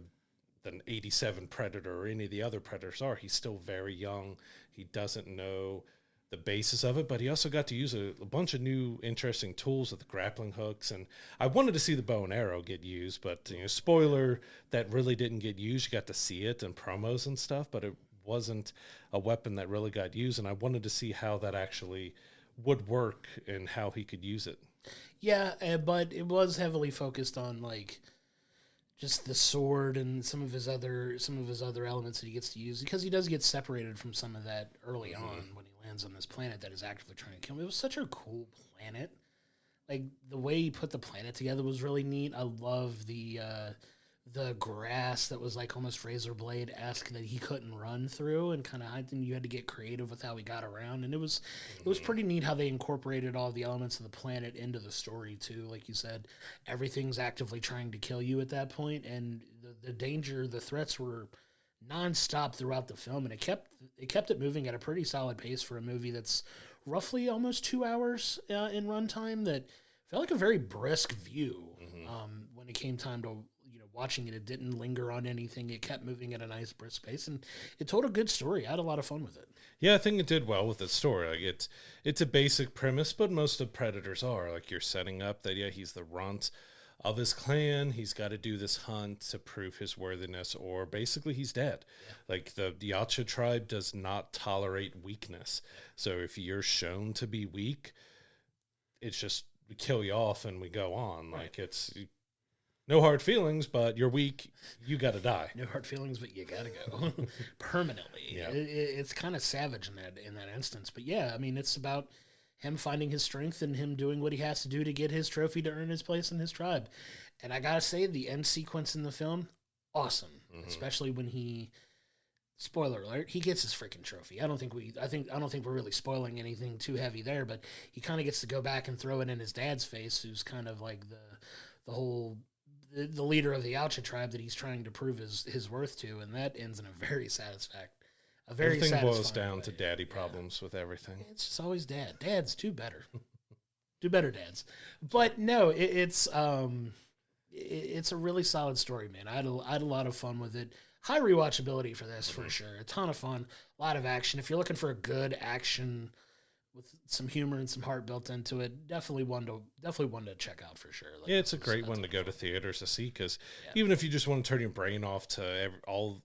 the 87 Predator or any of the other Predators are. He's still very young. He doesn't know the basis of it, but he also got to use a bunch of new interesting tools with the grappling hooks. And I wanted to see the bow and arrow get used, but spoiler, that really didn't get used. You got to see it in promos and stuff, but it wasn't a weapon that really got used. And I wanted to see how that actually would work and how he could use it. Yeah, but it was heavily focused on just the sword and some of his other elements that he gets to use, because he does get separated from some of that early on when he lands on this planet that is actively trying to kill him. It was such a cool planet. Like, the way he put the planet together was really neat. I love the grass that was like almost razor blade-esque that he couldn't run through, and kind of you had to get creative with how he got around. And it was pretty neat how they incorporated all the elements of the planet into the story too. Like you said, everything's actively trying to kill you at that point, and the danger, the threats were nonstop throughout the film, and it kept it moving at a pretty solid pace for a movie that's roughly almost 2 hours in runtime. That felt like a very brisk view when it came time to watching it. It didn't linger on anything. It kept moving at a nice brisk pace, and it told a good story. I had a lot of fun with it. Yeah, I think it did well with the story. Like, it's a basic premise, but most of Predators are. Like, you're setting up that, he's the runt of his clan. He's got to do this hunt to prove his worthiness, or basically he's dead. Yeah. Like, the Yacha tribe does not tolerate weakness. So if you're shown to be weak, it's just we kill you off and we go on. Right. Like, it's no hard feelings, but you're weak, you got to die. No hard feelings, but you got to go permanently. Yeah. It's kind of savage in that instance. But yeah, I mean, it's about him finding his strength and him doing what he has to do to get his trophy to earn his place in his tribe. And I got to say, the end sequence in the film, awesome. Especially when he, spoiler alert, he gets his freaking trophy. I don't think we're really spoiling anything too heavy there, but he kind of gets to go back and throw it in his dad's face, who's kind of like the leader of the Yacha tribe that he's trying to prove his worth to, and that ends in a very satisfying. Everything boils down to daddy problems with everything. It's just always dad. Dads do better. Do better, dads. But no, it's a really solid story, man. I had a lot of fun with it. High rewatchability for this, for sure. A ton of fun, a lot of action. If you're looking for a good action with some humor and some heart built into it, definitely one to check out for sure. Like, yeah, it's a great one to go to theaters to see, because even if you just want to turn your brain off to all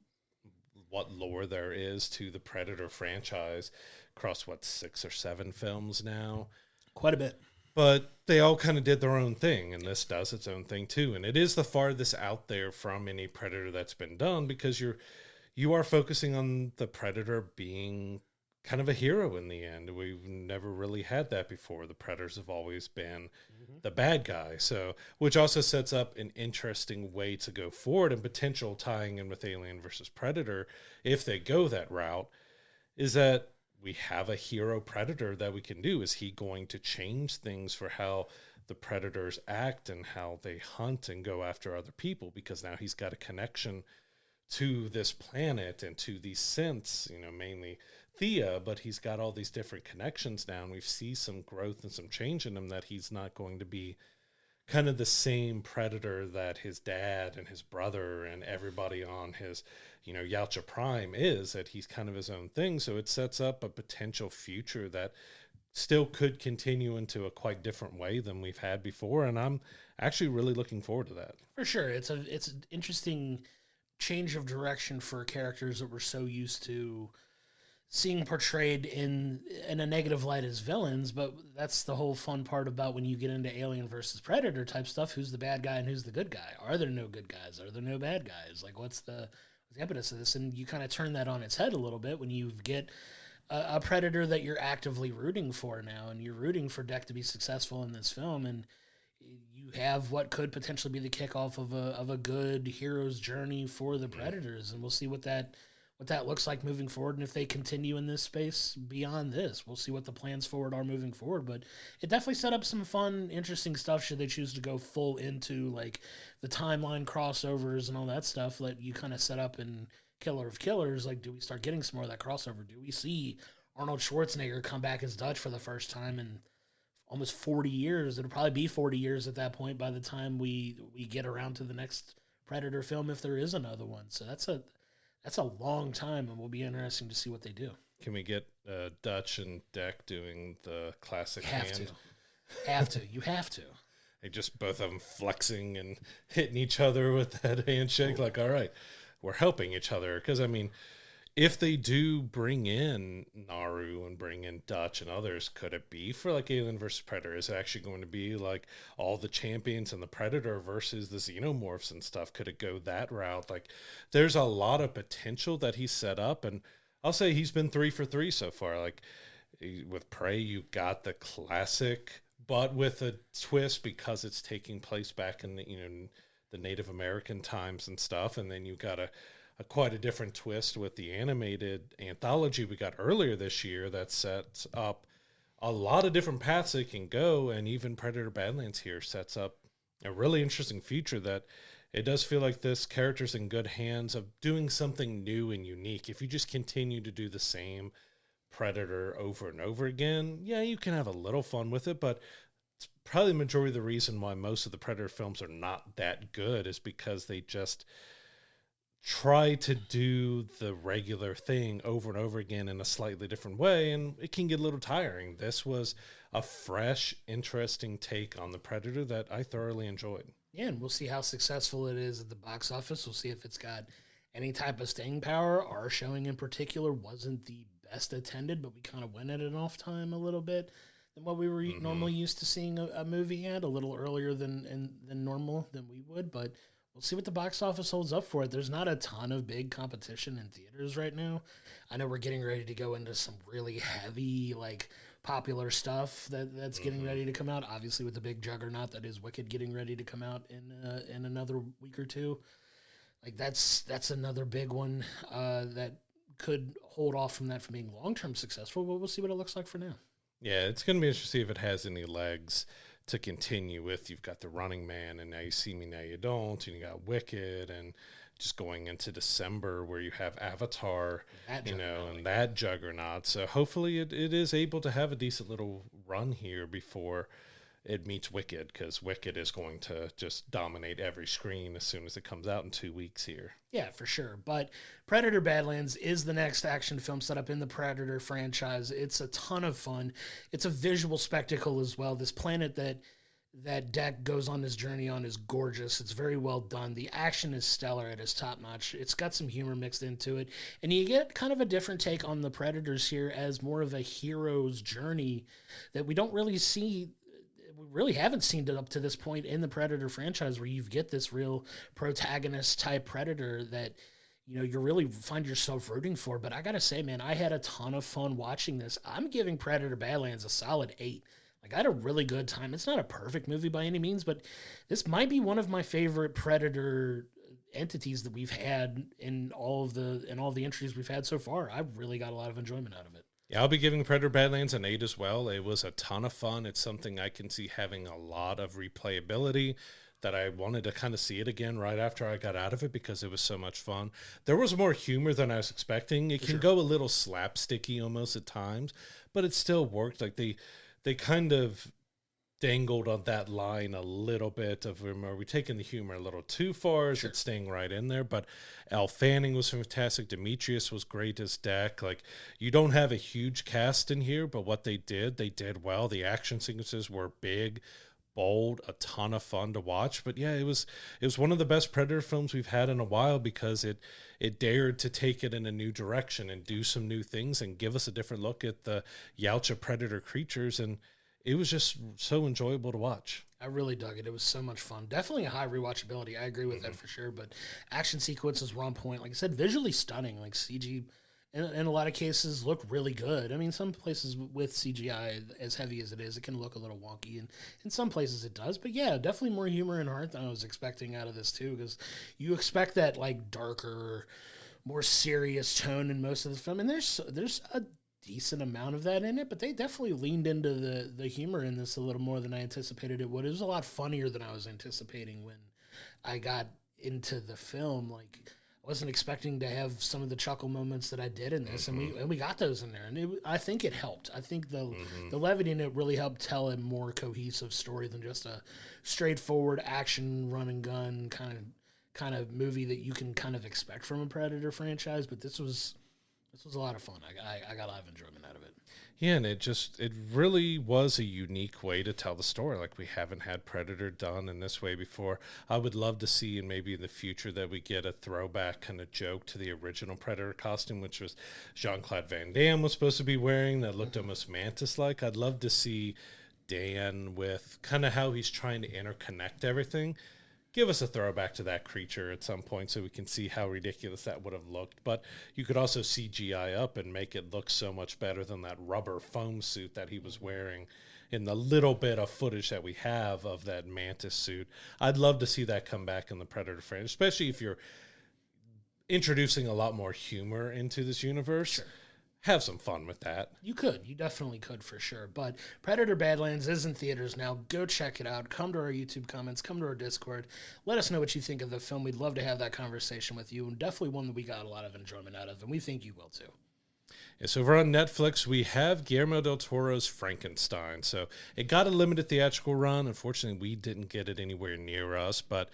what lore there is to the Predator franchise across 6 or 7 films now, quite a bit. But they all kind of did their own thing, and this does its own thing too. And it is the farthest out there from any Predator that's been done, because you are focusing on the Predator being kind of a hero in the end. We've never really had that before. The Predators have always been the bad guy. So, which also sets up an interesting way to go forward, and potential tying in with Alien versus Predator, if they go that route, is that we have a hero Predator that we can do. Is he going to change things for how the Predators act and how they hunt and go after other people? Because now he's got a connection to this planet and to these synths, mainly Thea, but he's got all these different connections now, and we see some growth and some change in him, that he's not going to be kind of the same Predator that his dad and his brother and everybody on his, Yacha Prime is, that he's kind of his own thing. So it sets up a potential future that still could continue into a quite different way than we've had before, and I'm actually really looking forward to that. For sure. It's an interesting change of direction for characters that we're so used to seeing portrayed in a negative light as villains, but that's the whole fun part about when you get into Alien versus Predator type stuff. Who's the bad guy and who's the good guy? Are there no good guys? Are there no bad guys? Like, what's the evidence of this? And you kind of turn that on its head a little bit when you get a predator that you're actively rooting for now, and you're rooting for Deck to be successful in this film, and you have what could potentially be the kickoff of a good hero's journey for the Predators, and we'll see what that looks like moving forward, and if they continue in this space beyond this. We'll see what the plans forward are moving forward, but it definitely set up some fun, interesting stuff should they choose to go full into like the timeline crossovers and all that stuff that you kind of set up in Killer of Killers. Like, do we start getting some more of that crossover? Do we see Arnold Schwarzenegger come back as Dutch for the first time in almost 40 years? It'll probably be 40 years at that point by the time we get around to the next Predator film, if there is another one. So that's a long time, and will be interesting to see what they do. Can we get Dutch and Deck doing the classic You have You have to. They just both of them flexing and hitting each other with that handshake. Like, all right, we're helping each other. Because, I mean, if they do bring in Naru and bring in Dutch and others, could it be for like Alien versus Predator? Is it actually going to be like all the champions and the Predator versus the Xenomorphs and stuff? Could it go that route? Like, there's a lot of potential that he's set up, and I'll say he's been 3 for 3 so far. Like with Prey, you got the classic, but with a twist because it's taking place back in the Native American times and stuff, and then you got a quite a different twist with the animated anthology we got earlier this year that sets up a lot of different paths they can go, and even Predator Badlands here sets up a really interesting future that it does feel like this character's in good hands of doing something new and unique. If you just continue to do the same Predator over and over again, yeah, you can have a little fun with it, but it's probably the majority of the reason why most of the Predator films are not that good is because they just try to do the regular thing over and over again in a slightly different way, and it can get a little tiring. This was a fresh, interesting take on the Predator that I thoroughly enjoyed. Yeah, and we'll see how successful it is at the box office. We'll see if it's got any type of staying power. Our showing in particular wasn't the best attended, but we kind of went at it off time a little bit than what we were normally used to seeing a movie at, a little earlier than normal than we would, but we'll see what the box office holds up for it. There's not a ton of big competition in theaters right now. I know we're getting ready to go into some really heavy, like, popular stuff that's getting ready to come out. Obviously, with the big juggernaut that is Wicked getting ready to come out in another week or two. Like, that's another big one that could hold off from that from being long-term successful, but we'll see what it looks like for now. Yeah, it's going to be interesting to see if it has any legs to continue with. You've got The Running Man, and Now You See Me, Now You Don't, and you got Wicked, and just going into December where you have Avatar, and that juggernaut. So hopefully it is able to have a decent little run here before it meets Wicked, because Wicked is going to just dominate every screen as soon as it comes out in 2 weeks here. Yeah, for sure. But Predator Badlands is the next action film set up in the Predator franchise. It's a ton of fun. It's a visual spectacle as well. This planet that Deck goes on his journey on is gorgeous. It's very well done. The action is stellar. It is top-notch. It's got some humor mixed into it. And you get kind of a different take on the Predators here as more of a hero's journey that we don't really see. We really haven't seen it up to this point in the Predator franchise, where you get this real protagonist type Predator that, you really find yourself rooting for. But I got to say, man, I had a ton of fun watching this. I'm giving Predator Badlands a solid 8. Like, I had a really good time. It's not a perfect movie by any means, but this might be one of my favorite Predator entities that we've had in all the entries we've had so far. I've really got a lot of enjoyment out of it. Yeah, I'll be giving Predator Badlands an 8 as well. It was a ton of fun. It's something I can see having a lot of replayability, that I wanted to kind of see it again right after I got out of it because it was so much fun. There was more humor than I was expecting. It can go a little slapsticky almost at times, but it still worked. Like they kind of dangled on that line a little bit of, are we taking the humor a little too far? Is it staying right in there? But Elle Fanning was fantastic. Demetrius was great as Deck. Like, you don't have a huge cast in here, but what they did well. The action sequences were big, bold, a ton of fun to watch. But yeah, it was one of the best Predator films we've had in a while, because it dared to take it in a new direction and do some new things and give us a different look at the Yautja Predator creatures, and it was just so enjoyable to watch. I really dug it. It was so much fun. Definitely a high rewatchability. I agree with that for sure. But action sequences were on point. Like I said, visually stunning. Like CG in a lot of cases look really good. I mean, some places with CGI, as heavy as it is, it can look a little wonky, and in some places it does. But yeah, definitely more humor and heart than I was expecting out of this too, because you expect that like darker, more serious tone in most of the film, and there's a decent amount of that in it, but they definitely leaned into the humor in this a little more than I anticipated it would. It was a lot funnier than I was anticipating when I got into the film. Like, I wasn't expecting to have some of the chuckle moments that I did in this, and we got those in there, and I think it helped. I think the levity in it really helped tell a more cohesive story than just a straightforward action run and gun kind of movie that you can kind of expect from a Predator franchise. But this was a lot of fun. I got a lot of enjoyment out of it. Yeah, and it really was a unique way to tell the story. Like, we haven't had Predator done in this way before. I would love to see, and maybe in the future, that we get a throwback kind of joke to the original Predator costume, which was Jean-Claude Van Damme was supposed to be wearing, that looked almost Mantis-like. I'd love to see Dan with kind of how he's trying to interconnect everything. Give us a throwback to that creature at some point so we can see how ridiculous that would have looked. But you could also CGI up and make it look so much better than that rubber foam suit that he was wearing in the little bit of footage that we have of that Mantis suit. I'd love to see that come back in the Predator franchise, especially if you're introducing a lot more humor into this universe. Sure. Have some fun with that. You definitely could for sure. But Predator Badlands is in theaters now. Go check it out. Come to our YouTube comments. Come to our Discord. Let us know what you think of the film. We'd love to have that conversation with you, and definitely one that we got a lot of enjoyment out of, and we think you will too. Yeah, so over on Netflix, we have Guillermo del Toro's Frankenstein. So it got a limited theatrical run. Unfortunately, we didn't get it anywhere near us, but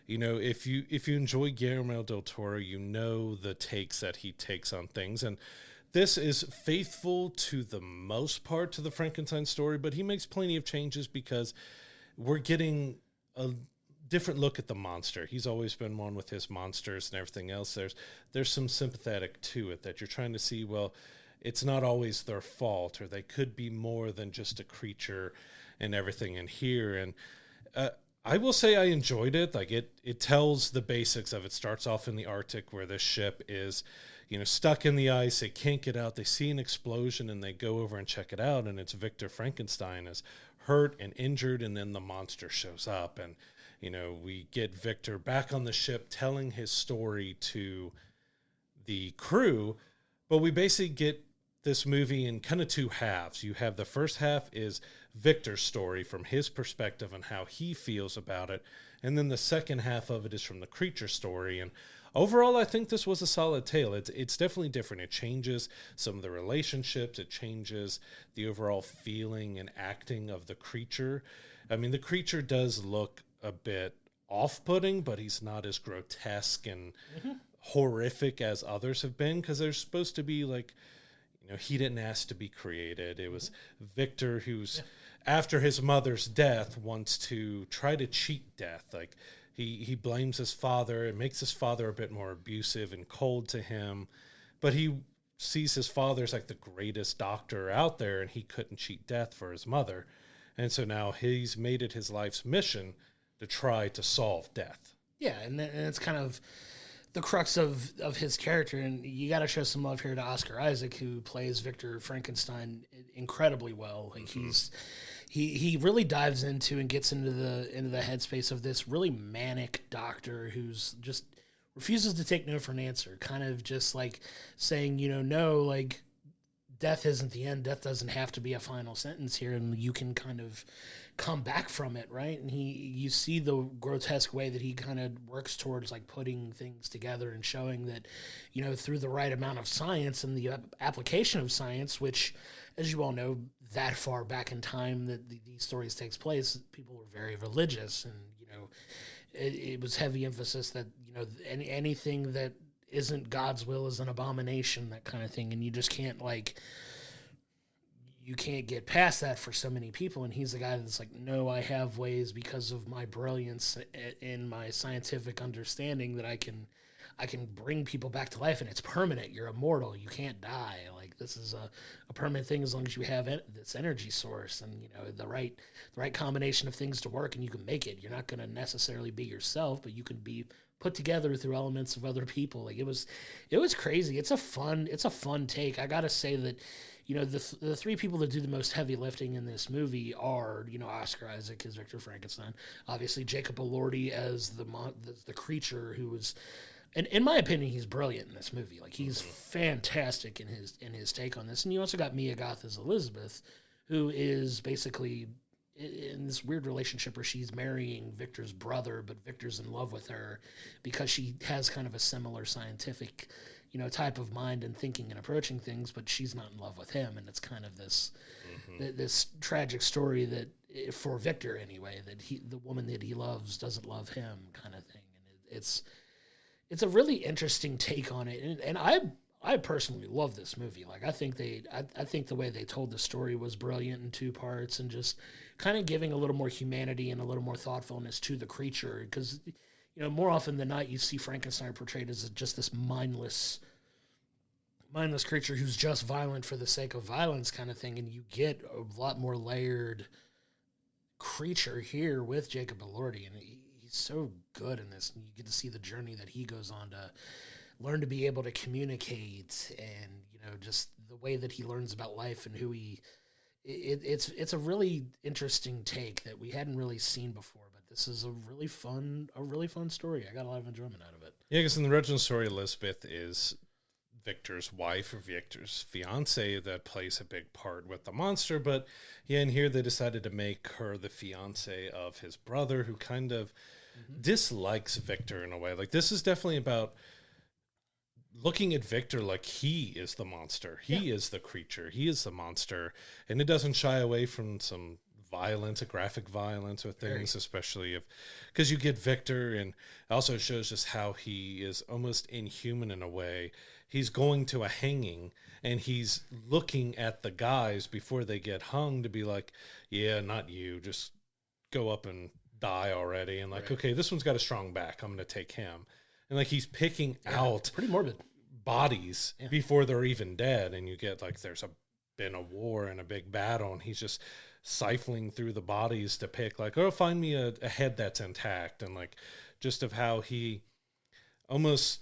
you know, if you enjoy Guillermo del Toro, you know the takes that he takes on things, and this is faithful to the most part to the Frankenstein story, but he makes plenty of changes because we're getting a different look at the monster. He's always been one with his monsters and everything else. There's some sympathetic to it that you're trying to see, well, it's not always their fault, or they could be more than just a creature and everything in here. And I will say I enjoyed it. Like, it tells the basics of it. Starts off in the Arctic where this ship is, you know, stuck in the ice. They can't get out. They see an explosion and they go over and check it out. And it's Victor Frankenstein is hurt and injured. And then the monster shows up. And, you know, we get Victor back on the ship telling his story to the crew. But we basically get this movie in kind of two halves. You have the first half is Victor's story from his perspective and how he feels about it. And then the second half of it is from the creature story. And overall, I think this was a solid tale. It's definitely different. It changes some of the relationships. It changes the overall feeling and acting of the creature. I mean, the creature does look a bit off-putting, but he's not as grotesque and horrific as others have been, because they're supposed to be like, you know, he didn't ask to be created. It was Victor who's, after his mother's death, wants to try to cheat death. Like, he blames his father. It makes his father a bit more abusive and cold to him. But he sees his father as like the greatest doctor out there, and he couldn't cheat death for his mother. And so now he's made it his life's mission to try to solve death. Yeah, and it's kind of the crux of his character. And you got to show some love here to Oscar Isaac, who plays Victor Frankenstein incredibly well. Like, he really dives into and gets into the headspace of this really manic doctor who's just refuses to take no for an answer, kind of just like saying, you know, no, like, death isn't the end. Death doesn't have to be a final sentence here, and you can kind of come back from it, right? And you see the grotesque way that he kind of works towards like putting things together and showing that, you know, through the right amount of science and the application of science, which, as you all know, that far back in time that these stories takes place, people were very religious, and, you know, it was heavy emphasis that, you know, anything that isn't God's will is an abomination, that kind of thing. And you just can't, like, you can't get past that for so many people. And he's the guy that's like, no, I have ways, because of my brilliance in my scientific understanding, that I I can bring people back to life, and it's permanent. You're immortal. You can't die. Like, this is a permanent thing as long as you have this energy source and, you know, the right combination of things to work, and you can make it. You're not going to necessarily be yourself, but you can be put together through elements of other people. Like, it was crazy. It's a fun take. I gotta say that, you know, the three people that do the most heavy lifting in this movie are, you know, Oscar Isaac as Victor Frankenstein, obviously Jacob Elordi as the creature, who was, and in my opinion, he's brilliant in this movie. Like, he's fantastic in his take on this. And you also got Mia Goth as Elizabeth, who is basically in this weird relationship where she's marrying Victor's brother, but Victor's in love with her because she has kind of a similar scientific, you know, type of mind and thinking and approaching things, but she's not in love with him. And it's kind of this, this tragic story that, for Victor anyway, that the woman that he loves doesn't love him, kind of thing. And it's a really interesting take on it. And I personally love this movie. Like, I think the way they told the story was brilliant in two parts, and just kind of giving a little more humanity and a little more thoughtfulness to the creature. Because, you know, more often than not, you see Frankenstein portrayed as just this mindless creature who's just violent for the sake of violence, kind of thing. And you get a lot more layered creature here with Jacob Elordi, and he's so good in this. And you get to see the journey that he goes on to learn to be able to communicate, and, you know, just the way that he learns about life and who it's a really interesting take that we hadn't really seen before, but this is a really fun story. I got a lot of enjoyment out of it. Yeah, because in the original story, Elizabeth is Victor's wife, or Victor's fiance, that plays a big part with the monster. But yeah, in here they decided to make her the fiance of his brother, who kind of dislikes Victor in a way. Like, this is definitely about looking at Victor like he is the monster. He is the creature. He is the monster. And it doesn't shy away from some violence, graphic violence with things, especially because you get Victor, and also shows just how he is almost inhuman in a way. He's going to a hanging, and he's looking at the guys before they get hung to be like, yeah, not you. Just go up and die already. And like, okay, this one's got a strong back. I'm going to take him. And like, he's picking out pretty morbid bodies before they're even dead. And you get like, there's been a war and a big battle, and he's just siphoning through the bodies to pick like, oh, find me a head that's intact. And like, just of how he almost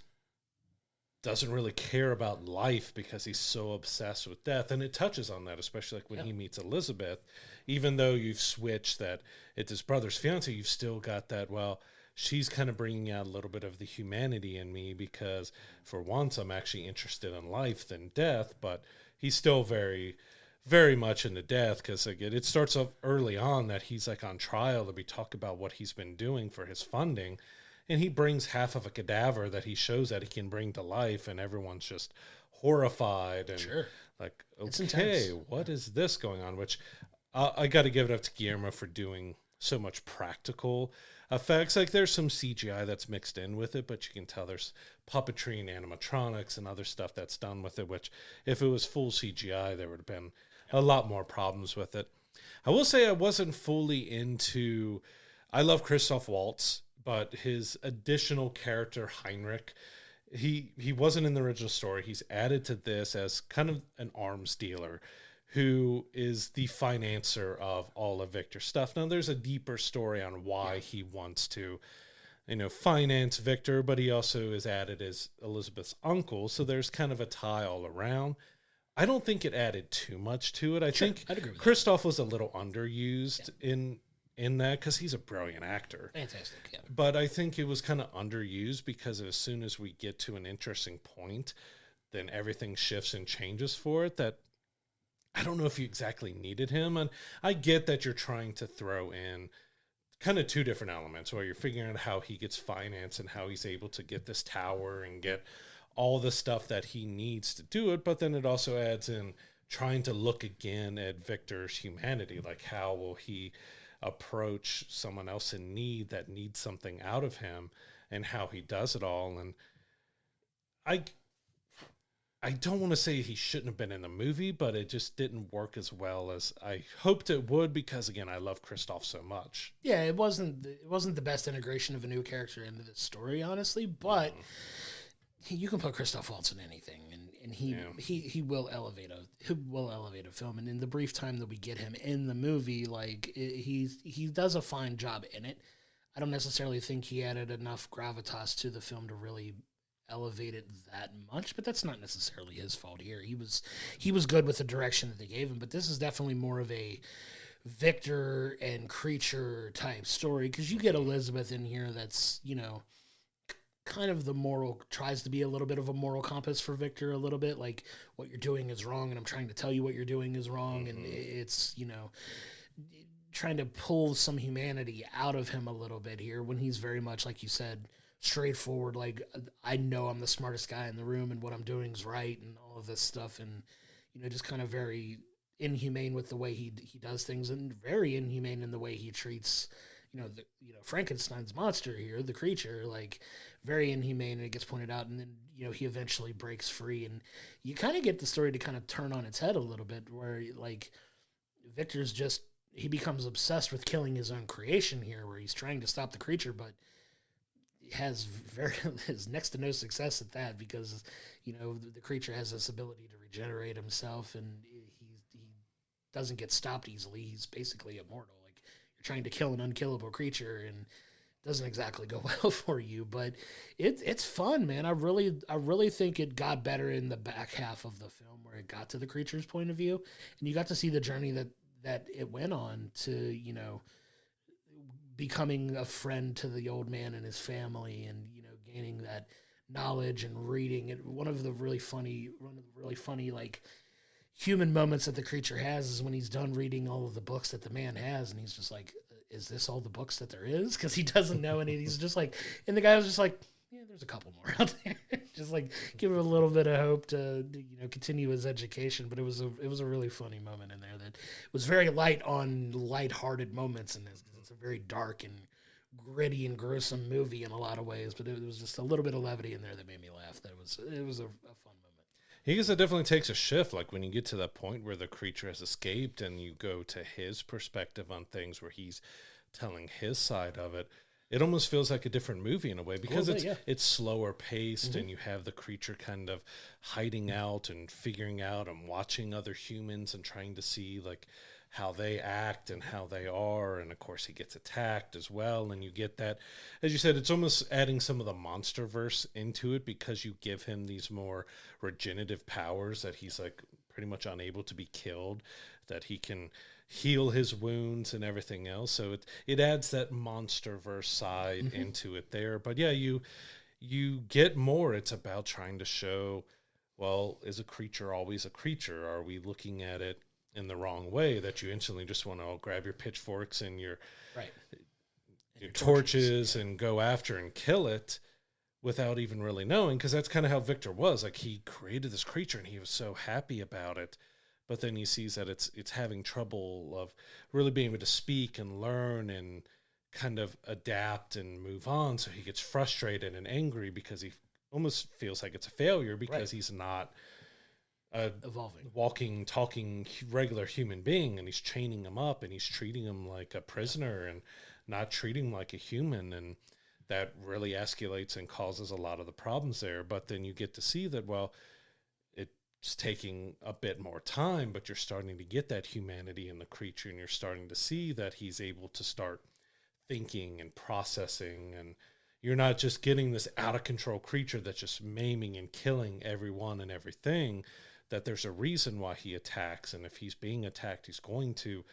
doesn't really care about life because he's so obsessed with death. And it touches on that, especially like when he meets Elizabeth. Even though you've switched that it's his brother's fiance, you've still got that, well, she's kind of bringing out a little bit of the humanity in me, because for once I'm actually interested in life than death. But he's still very, very much into death, because again, it starts off early on that he's like on trial to be talk about what he's been doing for his funding. And he brings half of a cadaver that he shows that he can bring to life, and everyone's just horrified and like, okay, what is this going on? Which I got to give it up to Guillermo for doing so much practical effects. Like, there's some CGI that's mixed in with it, but you can tell there's puppetry and animatronics and other stuff that's done with it, which if it was full CGI, there would have been a lot more problems with it. I will say I wasn't fully into, I love Christoph Waltz, but his additional character, Heinrich, he wasn't in the original story. He's added to this as kind of an arms dealer who is the financer of all of Victor's stuff. Now, there's a deeper story on why he wants to, you know, finance Victor, but he also is added as Elizabeth's uncle, so there's kind of a tie all around. I don't think it added too much to it. I think Christoph was a little underused in that, because he's a brilliant actor. Fantastic, yeah. But I think it was kind of underused, because as soon as we get to an interesting point, then everything shifts and changes for it. That I don't know if you exactly needed him. And I get that you're trying to throw in kind of two different elements, where you're figuring out how he gets finance and how he's able to get this tower and get all the stuff that he needs to do it. But then it also adds in trying to look again at Victor's humanity. Like, how will he approach someone else in need that needs something out of him, and how he does it all. And I don't want to say he shouldn't have been in the movie, but it just didn't work as well as I hoped it would, because again, I love Christoph so much. Yeah, it wasn't the best integration of a new character into the story, honestly, but you can put Christoph Waltz in anything, and he will elevate a film. And in the brief time that we get him in the movie, like he does a fine job in it. I don't necessarily think he added enough gravitas to the film to really elevate it that much, but that's not necessarily his fault here. He was good with the direction that they gave him, but this is definitely more of a Victor and creature type story, because you get Elizabeth in here that's, kind of tries to be a little bit of a moral compass for Victor a little bit, like what you're doing is wrong and I'm trying to tell you what you're doing is wrong. And it's, trying to pull some humanity out of him a little bit here, when he's very much, like you said, straightforward. Like, I know I'm the smartest guy in the room and what I'm doing is right and all of this stuff. And, just kind of very inhumane with the way he does things, and very inhumane in the way he treats Frankenstein's monster here, the creature, like very inhumane, and it gets pointed out. And then, he eventually breaks free, and you kind of get the story to kind of turn on its head a little bit, where like Victor's he becomes obsessed with killing his own creation here, where he's trying to stop the creature, but has next to no success at that, because, the creature has this ability to regenerate himself, and he doesn't get stopped easily. He's basically immortal. Trying to kill an unkillable creature, and doesn't exactly go well for you, but it's fun, man. I really think it got better in the back half of the film, where it got to the creature's point of view, and you got to see the journey that it went on to, becoming a friend to the old man and his family, and, gaining that knowledge and reading it. One of the really funny, like, human moments that the creature has is when he's done reading all of the books that the man has, and he's just like, is this all the books that there is? Because he doesn't know any. He's just like, and the guy was just like, yeah, there's a couple more out there. Just like give him a little bit of hope to continue his education. But it was a really funny moment in there that was very lighthearted moments in this, because it's a very dark and gritty and gruesome movie in a lot of ways. But it was just a little bit of levity in there that made me laugh. It was a fun moment. He guess it definitely takes a shift, like when you get to that point where the creature has escaped and you go to his perspective on things, where he's telling his side of it. It almost feels like a different movie in a way, because it's slower paced, and you have the creature kind of hiding out and figuring out and watching other humans and trying to see like how they act and how they are. And of course he gets attacked as well. And you get that, as you said, it's almost adding some of the monster verse into it, because you give him these more regenerative powers, that he's like pretty much unable to be killed, that he can heal his wounds and everything else. So it adds that monster verse side into it there. But yeah, you get more. It's about trying to show, well, is a creature always a creature? Are we looking at it in the wrong way, that you instantly just want to grab your pitchforks and your torches and go after and kill it without even really knowing? Because that's kind of how Victor was. Like, he created this creature and he was so happy about it, but then he sees that it's having trouble of really being able to speak and learn and kind of adapt and move on. So he gets frustrated and angry, because he almost feels like it's a failure, because he's not evolving, walking, talking, regular human being, and he's chaining him up and he's treating him like a prisoner and not treating him like a human. And that really escalates and causes a lot of the problems there. But then you get to see that, well, it's taking a bit more time, but you're starting to get that humanity in the creature, and you're starting to see that he's able to start thinking and processing, and you're not just getting this out of control creature that's just maiming and killing everyone and everything, that there's a reason why he attacks. And if he's being attacked, he's going to,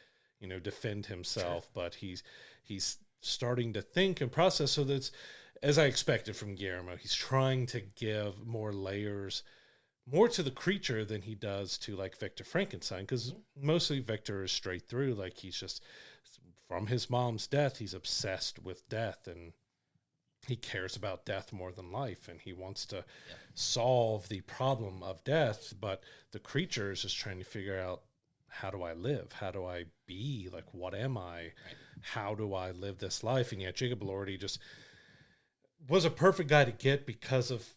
defend himself, but he's starting to think and process. So that's, as I expected from Guillermo, he's trying to give more layers, more to the creature than he does to like Victor Frankenstein, because mostly Victor is straight through. Like, he's just, from his mom's death, he's obsessed with death, and he cares about death more than life, and he wants to solve the problem of death. But the creature is just trying to figure out, how do I live? How do I be? Like, what am I? Right. How do I live this life? And yet Jacob Elordi just was a perfect guy to get, because of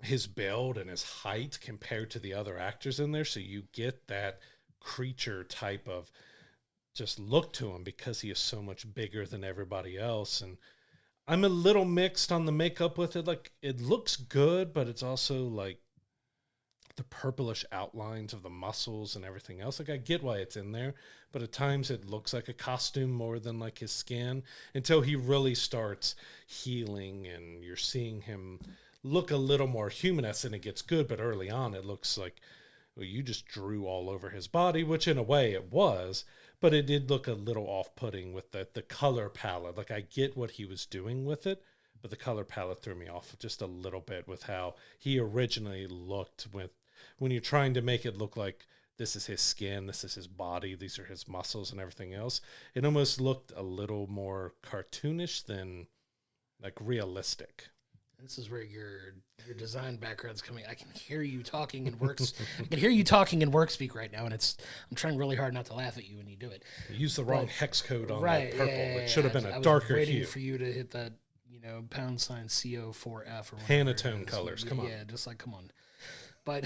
his build and his height compared to the other actors in there. So you get that creature type of just look to him, because he is so much bigger than everybody else. And I'm a little mixed on the makeup with it. Like, it looks good, but it's also like the purplish outlines of the muscles and everything else. Like, I get why it's in there, but at times it looks like a costume more than like his skin until he really starts healing and you're seeing him look a little more humanous, and it gets good. But early on, it looks like, well, you just drew all over his body, which in a way it was, but it did look a little off-putting with the color palette. Like, I get what he was doing with it, but the color palette threw me off just a little bit with how he originally looked when you're trying to make it look like this is his skin, this is his body, these are his muscles and everything else. It almost looked a little more cartoonish than like realistic. This is where your design background's coming. I can hear you talking in works. I can hear you talking in work speak right now, and I'm trying really hard not to laugh at you when you do it. You used the wrong hex code on right, that purple. Yeah, it should have been a I was darker waiting hue. for you to hit that, #CO4F or whatever. Pantone colors. Come on. Yeah, just like come on. But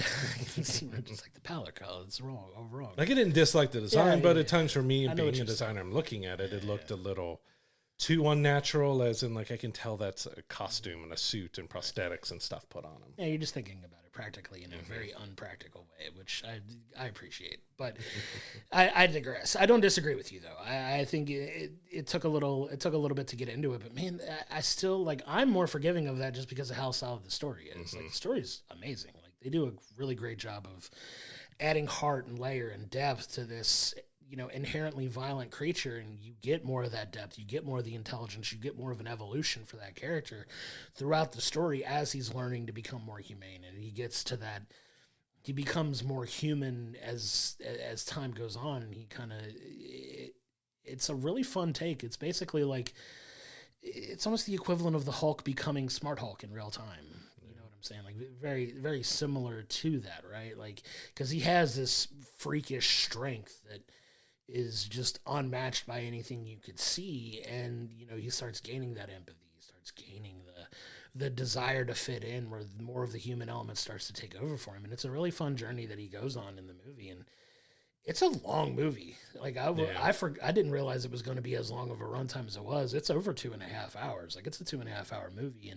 just like the palette color, it's wrong, all wrong. Like, I didn't dislike the design, but at times for me, I know being what a you're designer, I'm looking at it, it looked a little too unnatural, as in, like, I can tell that's a costume and a suit and prosthetics and stuff put on him. Yeah, you're just thinking about it practically in a very unpractical way, which I appreciate. But I digress. I don't disagree with you, though. I think it took a little bit to get into it, but man, I still, like, I'm more forgiving of that just because of how solid the story is. Like, the story is amazing. Like, they do a really great job of adding heart and layer and depth to this, inherently violent creature, and you get more of that depth, you get more of the intelligence, you get more of an evolution for that character throughout the story as he's learning to become more humane, and he gets to that, he becomes more human as time goes on, and he kind of, it's a really fun take. It's basically like, it's almost the equivalent of the Hulk becoming Smart Hulk in real time. I'm saying, like, very, very similar to that, right? Like, because he has this freakish strength that is just unmatched by anything you could see, and he starts gaining that empathy, he starts gaining the desire to fit in, where more of the human element starts to take over for him, and it's a really fun journey that he goes on in the movie, and it's a long movie. Like, I didn't realize it was going to be as long of a runtime as it was. It's over 2.5 hours. Like, it's a 2.5 hour movie,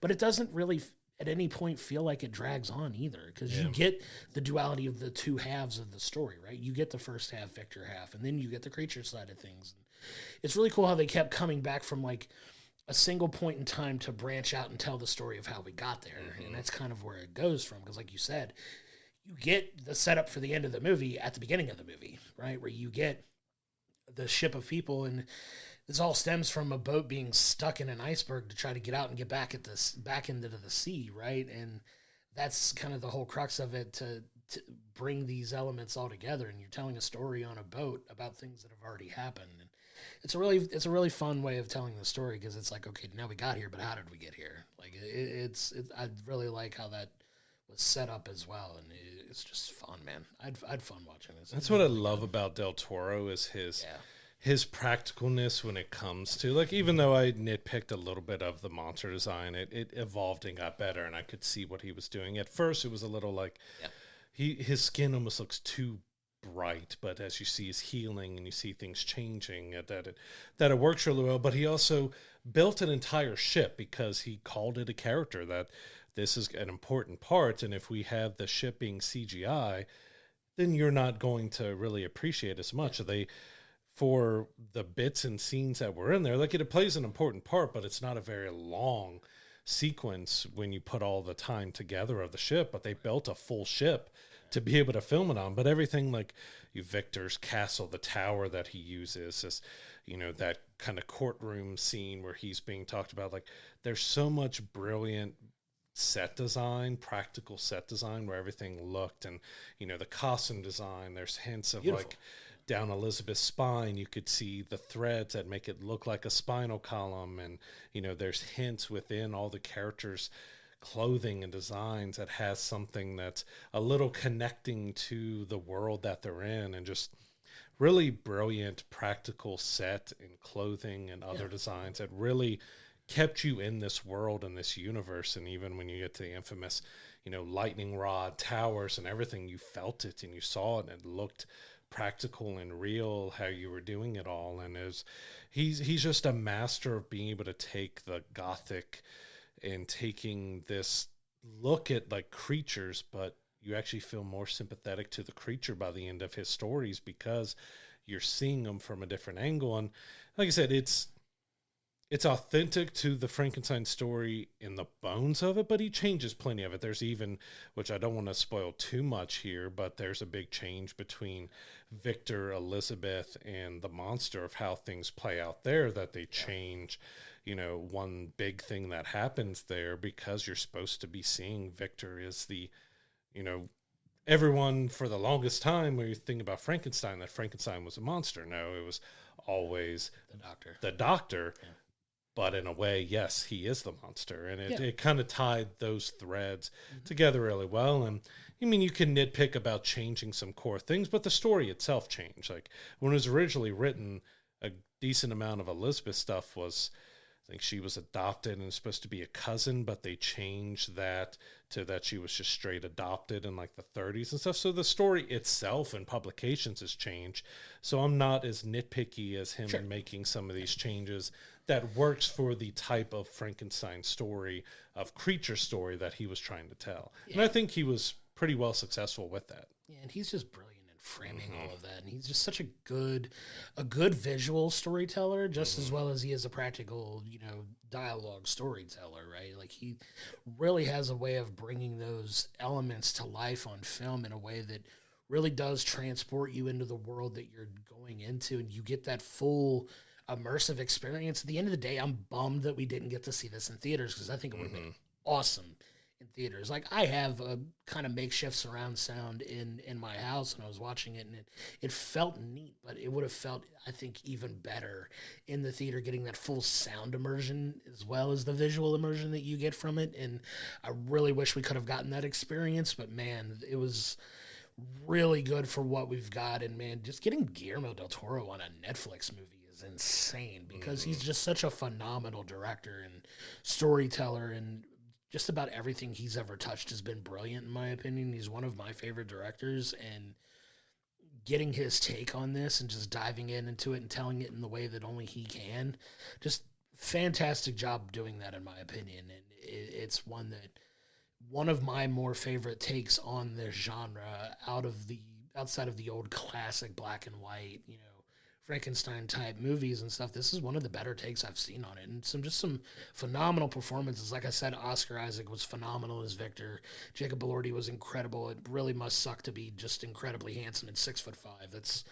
but it doesn't really at any point feel like it drags on either, because you get the duality of the two halves of the story, right? You get the first half, Victor half, and then you get the creature side of things. And it's really cool how they kept coming back from, like, a single point in time to branch out and tell the story of how we got there. And that's kind of where it goes from, because like you said, you get the setup for the end of the movie at the beginning of the movie, right? Where you get the ship of people, and this all stems from a boat being stuck in an iceberg to try to get out and get back into the sea, right? And that's kind of the whole crux of it, to bring these elements all together. And you're telling a story on a boat about things that have already happened. And it's a really fun way of telling the story, because it's like, okay, now we got here, but how did we get here? Like, I really like how that was set up as well, and it's just fun, man. I'd fun watching this. That's what I love about Del Toro, is his practicalness when it comes to, like, even though I nitpicked a little bit of the monster design, it evolved and got better, and I could see what he was doing. At first, it was a little like, his skin almost looks too bright, but as you see his healing and you see things changing, that it works really well. But he also built an entire ship, because he called it a character, that this is an important part, and if we have the ship being CGI, then you're not going to really appreciate as much. For the bits and scenes that were in there, like, it plays an important part, but it's not a very long sequence when you put all the time together of the ship. But they built a full ship to be able to film it on. But everything, like Victor's castle, the tower that he uses, is, that kind of courtroom scene where he's being talked about. Like, there's so much brilliant set design, practical set design, where everything looked, and the costume design, there's hints of beautiful. Like, down Elizabeth's spine, you could see the threads that make it look like a spinal column, and there's hints within all the characters' clothing and designs that has something that's a little connecting to the world that they're in, and just really brilliant practical set and clothing and other designs that really kept you in this world and this universe. And even when you get to the infamous lightning rod towers and everything, you felt it and you saw it, and it looked practical and real how you were doing it all. And he's just a master of being able to take the gothic and taking this look at like creatures, but you actually feel more sympathetic to the creature by the end of his stories because you're seeing them from a different angle. And like I said, it's authentic to the Frankenstein story in the bones of it, but he changes plenty of it. There's even, which I don't want to spoil too much here, but there's a big change between Victor, Elizabeth, and the monster of how things play out there, that they change, one big thing that happens there, because you're supposed to be seeing Victor as the, everyone for the longest time, when you think about Frankenstein, that Frankenstein was a monster. No, it was always the doctor. Yeah. But in a way, yes, he is the monster. And it kind of tied those threads together really well. And I mean, you can nitpick about changing some core things, but the story itself changed. Like when it was originally written, a decent amount of Elizabeth stuff was, I think she was adopted and supposed to be a cousin, but they changed that to that she was just straight adopted in like the 30s and stuff. So the story itself and publications has changed. So I'm not as nitpicky as him in making some of these changes that works for the type of Frankenstein story, of creature story that he was trying to tell. Yeah. And I think he was pretty well successful with that. Yeah, and he's just brilliant in framing all of that. And he's just such a good visual storyteller, just as well as he is a practical, dialogue storyteller, right? Like he really has a way of bringing those elements to life on film in a way that really does transport you into the world that you're going into, and you get that full immersive experience. At the end of the day, I'm bummed that we didn't get to see this in theaters, because I think it would have been awesome in theaters. Like I have a kind of makeshift surround sound in my house, and I was watching it, and it felt neat, but it would have felt, I think, even better in the theater, getting that full sound immersion as well as the visual immersion that you get from it. And I really wish we could have gotten that experience, but man, it was really good for what we've got. And man, just getting Guillermo del Toro on a Netflix movie is insane, because he's just such a phenomenal director and storyteller, and just about everything he's ever touched has been brilliant in my opinion. He's one of my favorite directors, and getting his take on this and just diving into it and telling it in the way that only he can, just fantastic job doing that in my opinion. And it's one of my more favorite takes on this genre outside of the old classic black and white, Frankenstein type movies and stuff. This is one of the better takes I've seen on it, and some phenomenal performances. Like I said, Oscar Isaac was phenomenal as Victor. Jacob Elordi was incredible. It really must suck to be just incredibly handsome at 6'5". That's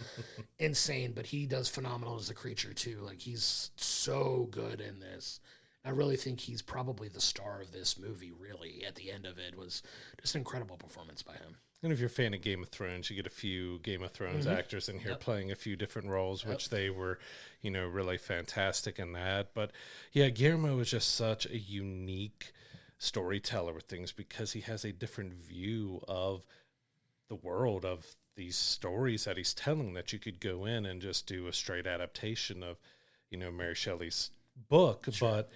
insane, but he does phenomenal as the creature too. Like he's so good in this. I really think he's probably the star of this movie, really. At the end of it was just an incredible performance by him. And if you're a fan of Game of Thrones, you get a few Game of Thrones actors in here playing a few different roles, which they were, really fantastic in that. But yeah, Guillermo is just such a unique storyteller with things, because he has a different view of the world, of these stories that he's telling, that you could go in and just do a straight adaptation of, Mary Shelley's book, but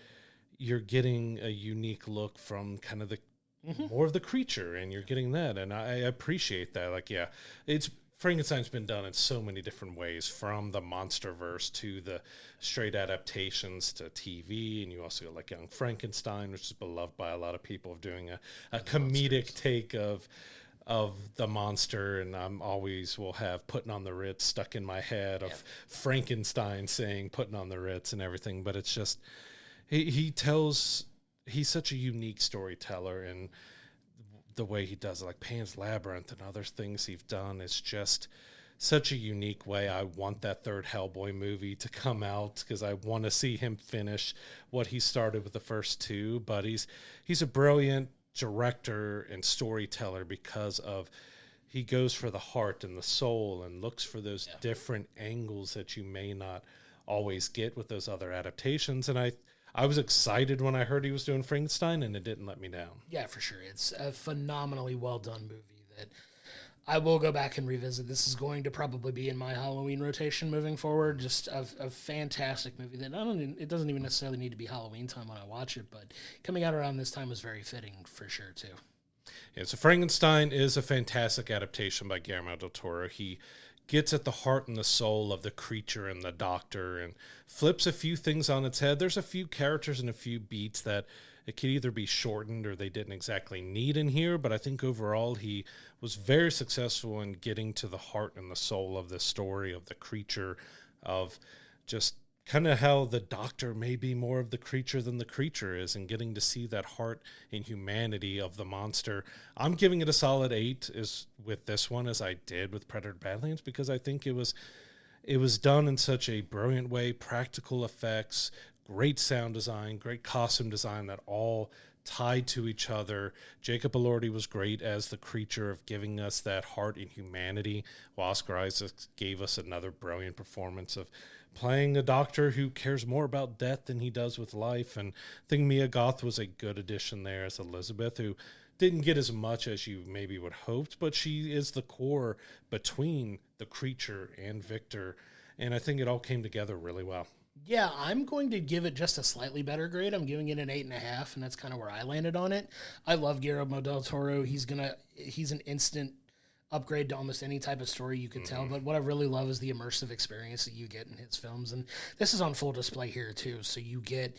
you're getting a unique look from kind of the more of the creature, and you're getting that, and I appreciate that. Like, yeah, Frankenstein's been done in so many different ways, from the MonsterVerse to the straight adaptations to TV, and you also got like Young Frankenstein, which is beloved by a lot of people, of doing a comedic take of the monster. And I'm always will have Putting on the Ritz stuck in my head of Frankenstein saying Putting on the Ritz and everything, but it's just he's such a unique storyteller, and the way he does it, like Pan's Labyrinth and other things he's done, is just such a unique way. I want that third Hellboy movie to come out, because I want to see him finish what he started with the first two. But he's a brilliant director and storyteller, because of he goes for the heart and the soul and looks for those different angles that you may not always get with those other adaptations. And I was excited when I heard he was doing Frankenstein, and it didn't let me down. Yeah, for sure. It's a phenomenally well-done movie that I will go back and revisit. This is going to probably be in my Halloween rotation moving forward. Just a fantastic movie that it doesn't even necessarily need to be Halloween time when I watch it, but coming out around this time was very fitting for sure, too. Yeah, so Frankenstein is a fantastic adaptation by Guillermo del Toro. He gets at the heart and the soul of the creature and the doctor and flips a few things on its head. There's a few characters and a few beats that it could either be shortened or they didn't exactly need in here, but I think overall he was very successful in getting to the heart and the soul of the story of the creature, of just kind of how the doctor may be more of the creature than the creature is, and getting to see that heart and humanity of the monster. I'm giving it a solid 8 is with this one, as I did with Predator Badlands, because I think it was done in such a brilliant way. Practical effects, great sound design, great costume design that all tied to each other. Jacob Elordi was great as the creature, of giving us that heart and humanity, while Oscar Isaac gave us another brilliant performance of playing a doctor who cares more about death than he does with life. And I think Mia Goth was a good addition there as Elizabeth, who didn't get as much as you maybe would hoped, but she is the core between the creature and Victor, and I think it all came together really well. Yeah, I'm going to give it just a slightly better grade. I'm giving it an 8.5, and that's kind of where I landed on it. I love Guillermo del Toro. He's an instant upgrade to almost any type of story you could tell, but what I really love is the immersive experience that you get in his films, and this is on full display here too. So you get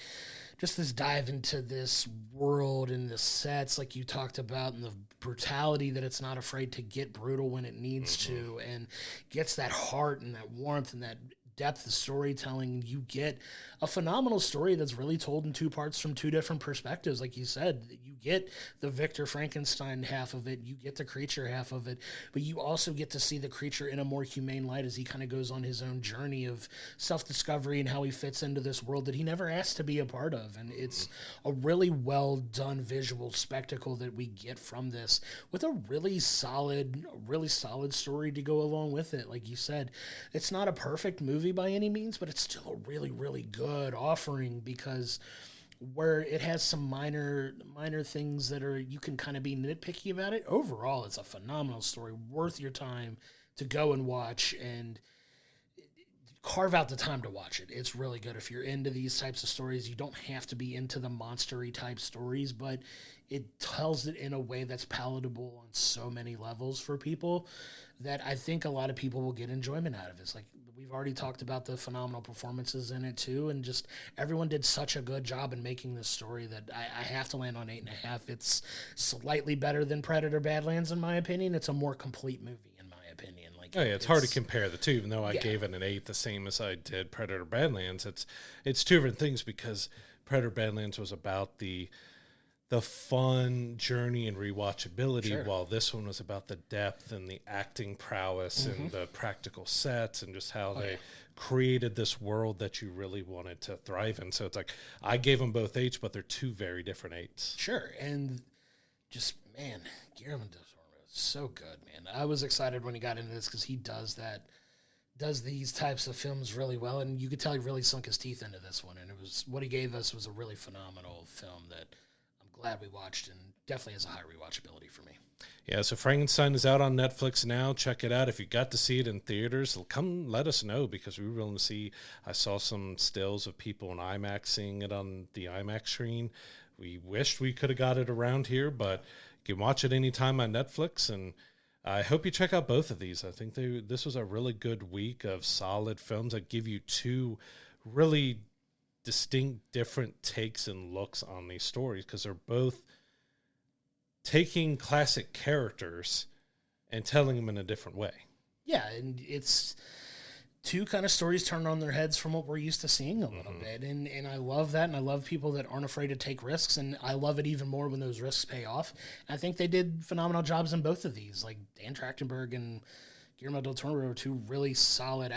just this dive into this world and the sets like you talked about, and the brutality that it's not afraid to get brutal when it needs to, and gets that heart and that warmth and that depth of storytelling. You get a phenomenal story that's really told in two parts from two different perspectives. Like you said, you get the Victor Frankenstein half of it, you get the creature half of it, but you also get to see the creature in a more humane light as he kind of goes on his own journey of self-discovery and how he fits into this world that he never asked to be a part of. And it's a really well done visual spectacle that we get from this, with a really solid story to go along with it. Like you said, it's not a perfect movie by any means, but it's still a really, really good offering, because where it has some minor things that are, you can kind of be nitpicky about it, overall it's a phenomenal story, worth your time to go and watch, and carve out the time to watch it. It's really good. If you're into these types of stories, you don't have to be into the monster-y type stories, but it tells it in a way that's palatable on so many levels for people that I think a lot of people will get enjoyment out of it. It's like, we've already talked about the phenomenal performances in it too, and just everyone did such a good job in making this story that I have to land on 8.5. It's slightly better than Predator Badlands in my opinion. It's a more complete movie in my opinion. Like, oh yeah, it's hard to compare the two, even though I gave it an 8, the same as I did Predator Badlands. It's two different things, because Predator Badlands was about the fun journey and rewatchability, while this one was about the depth and the acting prowess and the practical sets and just how they created this world that you really wanted to thrive in. So it's like, I gave them both 8s, but they're two very different 8s. Sure. And just, man, Guillermo del Toro is so good, man. I was excited when he got into this, because he does these types of films really well, and you could tell he really sunk his teeth into this one, and it was, what he gave us was a really phenomenal film that glad we watched, and definitely has a high rewatchability for me. Yeah, so Frankenstein is out on Netflix now. Check it out. If you got to see it in theaters, come let us know, because we were willing to see. I saw some stills of people in IMAX seeing it on the IMAX screen. We wished we could have got it around here, but you can watch it anytime on Netflix, and I hope you check out both of these. I think this was a really good week of solid films that give you two really distinct different takes and looks on these stories, because they're both taking classic characters and telling them in a different way. Yeah, and it's two kind of stories turned on their heads from what we're used to seeing a little bit, and I love that, and I love people that aren't afraid to take risks, and I love it even more when those risks pay off. And I think they did phenomenal jobs in both of these. Like, Dan Trachtenberg and Guillermo del Toro are two really solid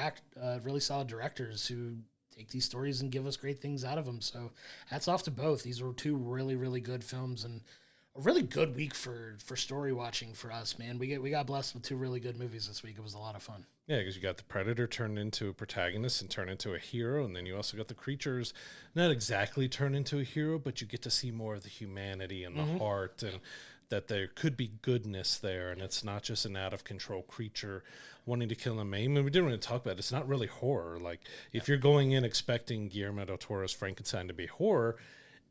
directors who take these stories and give us great things out of them. So hats off to both. These were two really, really good films, and a really good week for story watching for us, man. We got blessed with two really good movies this week. It was a lot of fun. Yeah, because you got the Predator turned into a protagonist and turned into a hero, and then you also got the creatures not exactly turned into a hero, but you get to see more of the humanity and the heart, and that there could be goodness there, and it's not just an out-of-control creature wanting to kill and maim. And we didn't really talk about it. It's not really horror. Like, if you're going in expecting Guillermo del Toro's Frankenstein to be horror,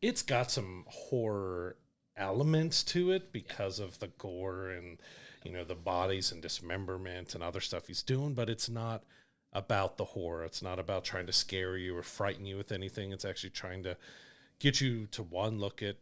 it's got some horror elements to it because of the gore and, you know, the bodies and dismemberment and other stuff he's doing, but it's not about the horror. It's not about trying to scare you or frighten you with anything. It's actually trying to get you to, one, look at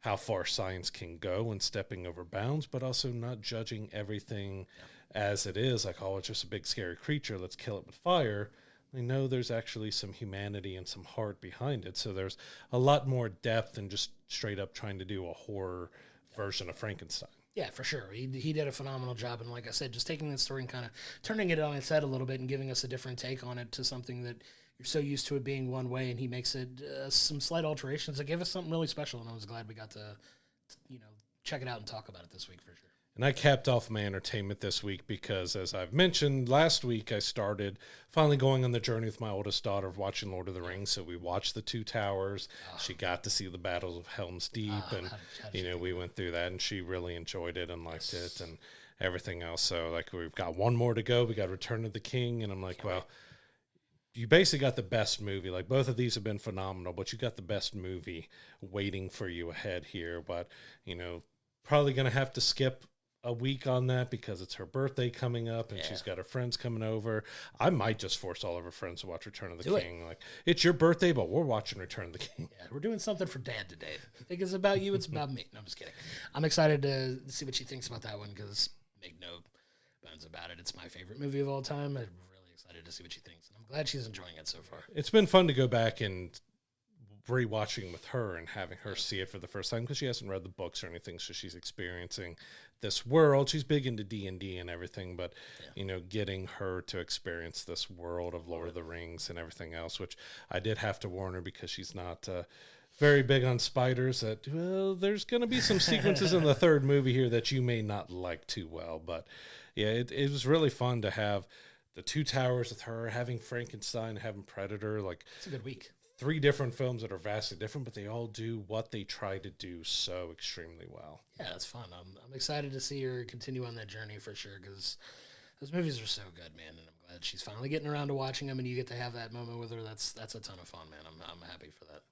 how far science can go and stepping over bounds, but also not judging everything as it is, like, oh, it's just a big scary creature, let's kill it with fire. I know there's actually some humanity and some heart behind it. So there's a lot more depth than just straight up trying to do a horror version of Frankenstein. Yeah, for sure. He did a phenomenal job. And like I said, just taking the story and kind of turning it on its head a little bit and giving us a different take on it to something that you're so used to it being one way. And he makes it some slight alterations that gave us something really special. And I was glad we got to, you know, check it out and talk about it this week for sure. And I capped off my entertainment this week because, as I've mentioned, last week I started finally going on the journey with my oldest daughter of watching Lord of the Rings. So we watched the Two Towers. She got to see the battles of Helm's Deep. And, you know, we went through that, and she really enjoyed it and liked it and everything else. So, like, we've got one more to go. We got Return of the King. And I'm like, well, you basically got the best movie. Like, both of these have been phenomenal, but you got the best movie waiting for you ahead here. But, you know, probably going to have to skip a week on that because it's her birthday coming up and she's got her friends coming over. I might just force all of her friends to watch Return of the King. Like, it's your birthday, but we're watching Return of the King. Yeah, we're doing something for Dad today. I think it's about you, it's about me. No, I'm just kidding. I'm excited to see what she thinks about that one because, make no bones about it, it's my favorite movie of all time. I'm really excited to see what she thinks. And I'm glad she's enjoying it so far. It's been fun to go back and rewatching with her and having her see it for the first time because she hasn't read the books or anything, so she's experiencing this world. She's big into D&D and everything, but you know, getting her to experience this world of Lord of the Rings and everything else, which I did have to warn her because she's not very big on spiders, that, well, there's going to be some sequences in the third movie here that you may not like too well. But yeah, it was really fun to have the Two Towers with her, having Frankenstein, having Predator. Like, it's a good week. 3 different films that are vastly different, but they all do what they try to do so extremely well. Yeah, that's fun. I'm excited to see her continue on that journey for sure because those movies are so good, man. And I'm glad she's finally getting around to watching them, and you get to have that moment with her. That's a ton of fun, man. I'm happy for that.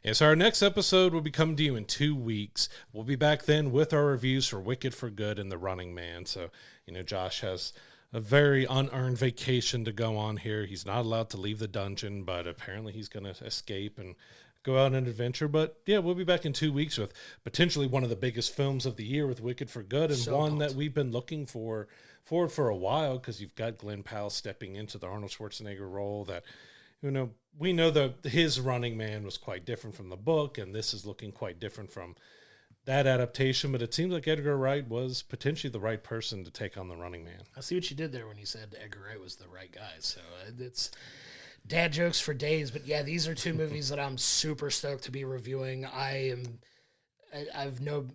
Yeah, so our next episode will be coming to you in 2 weeks. We'll be back then with our reviews for Wicked, for Good, and The Running Man. So, you know, Josh has a very unearned vacation to go on here. He's not allowed to leave the dungeon, but apparently he's going to escape and go out on an adventure. But yeah, we'll be back in 2 weeks with potentially one of the biggest films of the year with Wicked, for Good, and so one that we've been looking for a while because you've got Glenn Powell stepping into the Arnold Schwarzenegger role that, you know, we know that his Running Man was quite different from the book, and this is looking quite different from that adaptation, but it seems like Edgar Wright was potentially the right person to take on the Running Man. I see what you did there when you said Edgar Wright was the right guy. So it's dad jokes for days, but yeah, these are 2 movies that I'm super stoked to be reviewing. I've no,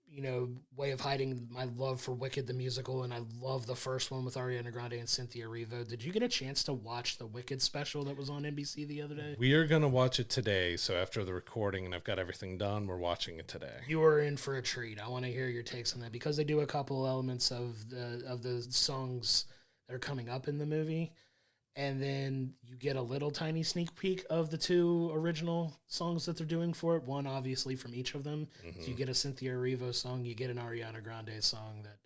you know, way of hiding my love for Wicked the musical, and I love the first one with Ariana Grande and Cynthia Erivo. Did you get a chance to watch the Wicked special that was on NBC the other day? We are going to watch it today, so after the recording and I've got everything done, we're watching it today. You are in for a treat. I want to hear your takes on that because they do a couple elements of the songs that are coming up in the movie. And then you get a little tiny sneak peek of the 2 original songs that they're doing for it. One, obviously, from each of them. Mm-hmm. So you get a Cynthia Erivo song, you get an Ariana Grande song that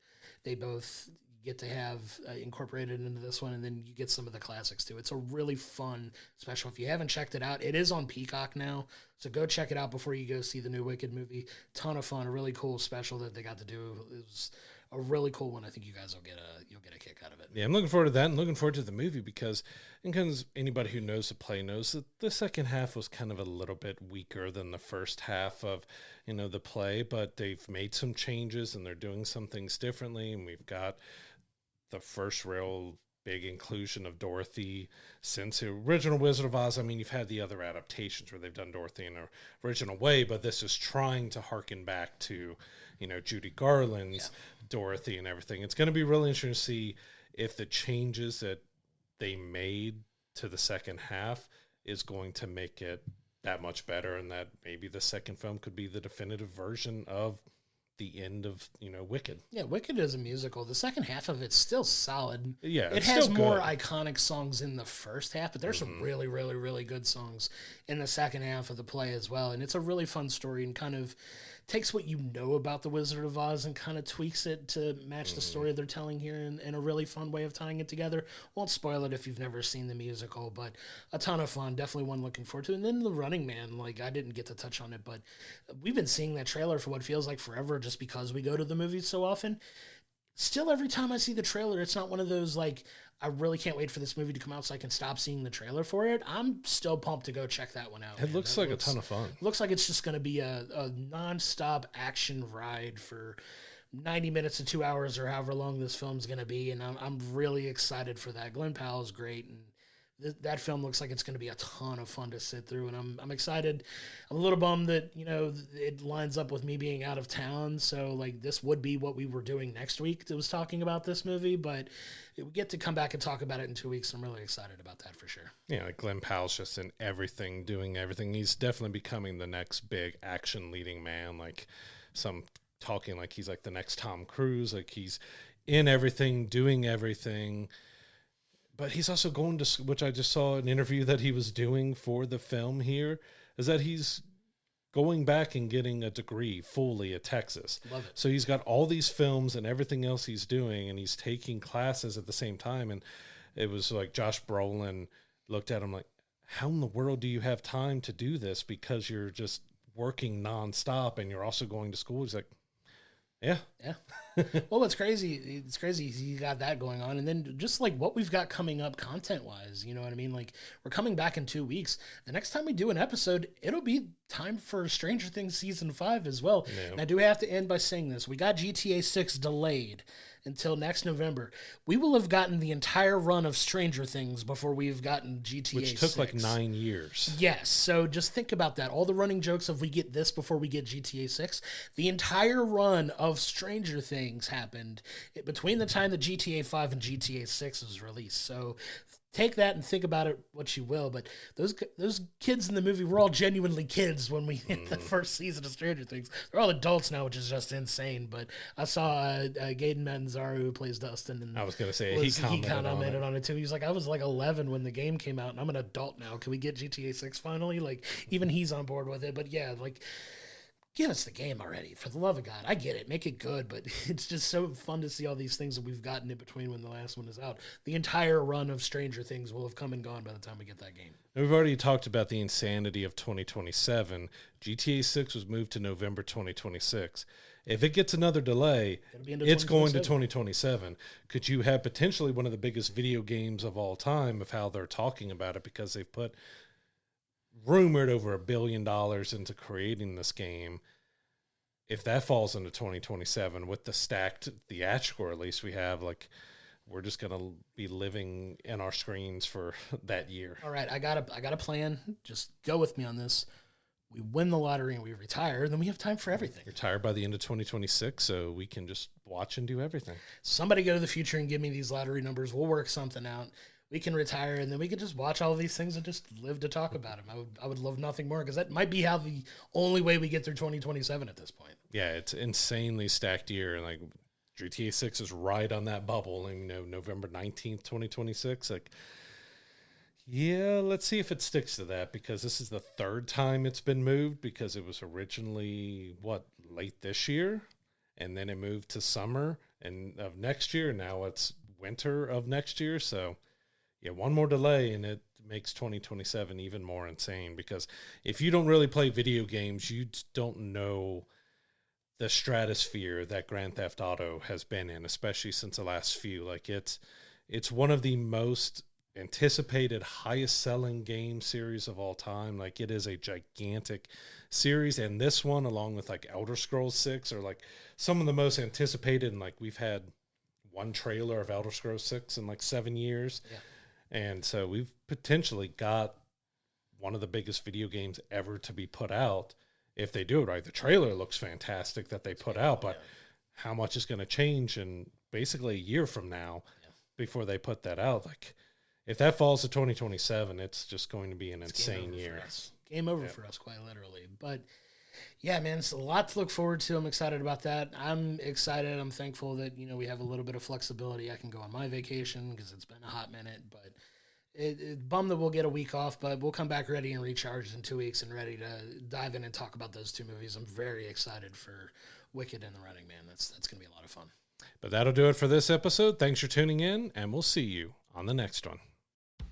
they both get to have incorporated into this one, and then you get some of the classics, too. It's a really fun special. If you haven't checked it out, it is on Peacock now, so go check it out before you go see the new Wicked movie. Ton of fun, a really cool special that they got to do. It was a really cool one. I think you guys will get a kick out of it. Yeah, I'm looking forward to that and looking forward to the movie because anybody who knows the play knows that the second half was kind of a little bit weaker than the first half of, you know, the play, but they've made some changes and they're doing some things differently, and we've got the first real big inclusion of Dorothy since the original Wizard of Oz. I mean, you've had the other adaptations where they've done Dorothy in an original way, but this is trying to harken back to, you know, Judy Garland's Dorothy and everything. It's going to be really interesting to see if the changes that they made to the second half is going to make it that much better, and that maybe the second film could be the definitive version of the end of, you know, Wicked. Yeah, Wicked is a musical. The second half of it's still solid. Yeah, it has more iconic songs in the first half, but there's some really, really, really good songs in the second half of the play as well. And it's a really fun story and kind of takes what you know about the Wizard of Oz and kind of tweaks it to match the story they're telling here in a really fun way of tying it together. Won't spoil it if you've never seen the musical, but a ton of fun. Definitely one looking forward to. And then The Running Man, like I didn't get to touch on it, but we've been seeing that trailer for what feels like forever just because we go to the movies so often. Still, every time I see the trailer, it's not one of those like, I really can't wait for this movie to come out so I can stop seeing the trailer for it. I'm still pumped to go check that one out. It looks like a ton of fun. Looks like it's just going to be a nonstop action ride for 90 minutes to 2 hours or however long this film's going to be. And I'm really excited for that. Glenn Powell is great. And that film looks like it's going to be a ton of fun to sit through, and I'm excited. I'm a little bummed that, you know, it lines up with me being out of town, so, like, this would be what we were doing next week that was talking about this movie, but we get to come back and talk about it in 2 weeks. I'm really excited about that for sure. Yeah, like Glenn Powell's just in everything, doing everything. He's definitely becoming the next big action leading man, like some talking like he's like the next Tom Cruise, like he's in everything, doing everything. But he's also going to, which I just saw an interview that he was doing for the film here, is that he's going back and getting a degree fully at Texas. Love it. So he's got all these films and everything else he's doing, and he's taking classes at the same time. And it was like Josh Brolin looked at him like, how in the world do you have time to do this? Because you're just working nonstop and you're also going to school. He's like, yeah. Well, what's crazy, it's crazy you got that going on. And then just like what we've got coming up content wise, you know what I mean? Like we're coming back in 2 weeks. The next time we do an episode, it'll be time for Stranger Things season 5 as well. Yeah. And I do have to end by saying this. We got GTA 6 delayed until next November. We will have gotten the entire run of Stranger Things before we've gotten GTA 6. Which took like 9 years. Yes, so just think about that. All the running jokes of we get this before we get GTA 6. The entire run of Stranger Things happened between the time that GTA 5 and GTA 6 was released. So take that and think about it what you will, but those kids in the movie were all genuinely kids when we hit the first season of Stranger Things. They're all adults now, which is just insane. But I saw Gaten Manzaro, who plays Dustin, and I was going to say he commented on it too. He was like, I was like 11 when the game came out, and I'm an adult now. Can we get GTA 6 finally? Like, even he's on board with it. But yeah, like, give us the game already, for the love of God. I get it. Make it good, but it's just so fun to see all these things that we've gotten in between when the last one is out. The entire run of Stranger Things will have come and gone by the time we get that game. We've already talked about the insanity of 2027. GTA 6 was moved to November 2026. If it gets another delay, it's going to 2027. Could you have potentially one of the biggest video games of all time of how they're talking about it, because they've put rumored over $1 billion into creating this game? If that falls into 2027 with the stacked theatrical release we have, like, we're just going to be living in our screens for that year. All right, I got a plan. Just go with me on this. We win the lottery and we retire, then we have time for everything. Retire by the end of 2026, so we can just watch and do everything. Somebody go to the future and give me these lottery numbers. We'll work something out. We can retire, and then we can just watch all of these things and just live to talk about them. I would love nothing more, because that might be how the only way we get through 2027 at this point. Yeah, it's insanely stacked year, and like GTA 6 is right on that bubble, and November 19th, 2026. Like, yeah, let's see if it sticks to that, because this is the third time it's been moved, because it was originally late this year, and then it moved to summer of next year. Now it's winter of next year, so. Yeah, one more delay and it makes 2027 even more insane, because if you don't really play video games, you don't know the stratosphere that Grand Theft Auto has been in, especially since the last few. Like, it's one of the most anticipated, highest selling game series of all time. Like, it is a gigantic series, and this one, along with like Elder Scrolls 6, are like some of the most anticipated. And like, we've had one trailer of Elder Scrolls 6 in like 7 years. Yeah. And so we've potentially got one of the biggest video games ever to be put out if they do it right. The trailer looks fantastic that they put out, but how much is going to change in basically a year from now before they put that out? Like, if that falls to 2027, it's just going to be an insane year. Game over for us, quite literally. But yeah, man, it's a lot to look forward to. I'm excited about that. I'm excited. I'm thankful that, we have a little bit of flexibility. I can go on my vacation because it's been a hot minute, but Bummed that we'll get a week off, but we'll come back ready and recharged in 2 weeks and ready to dive in and talk about those two movies. I'm very excited for Wicked and The Running Man. That's going to be a lot of fun. But that'll do it for this episode. Thanks for tuning in, and we'll see you on the next one.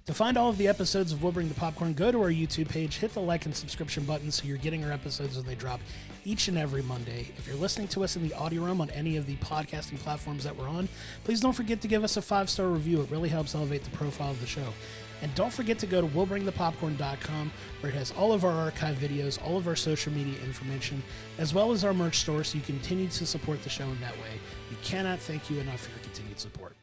To find all of the episodes of We'll Bring the Popcorn, go to our YouTube page, hit the like and subscription button so you're getting our episodes when they drop each and every Monday. If you're listening to us in the audio room on any of the podcasting platforms that we're on, please don't forget to give us a 5-star review. It really helps elevate the profile of the show. And don't forget to go to willbringthepopcorn.com, where it has all of our archive videos, all of our social media information, as well as our merch store, so you continue to support the show in that way. We cannot thank you enough for your continued support.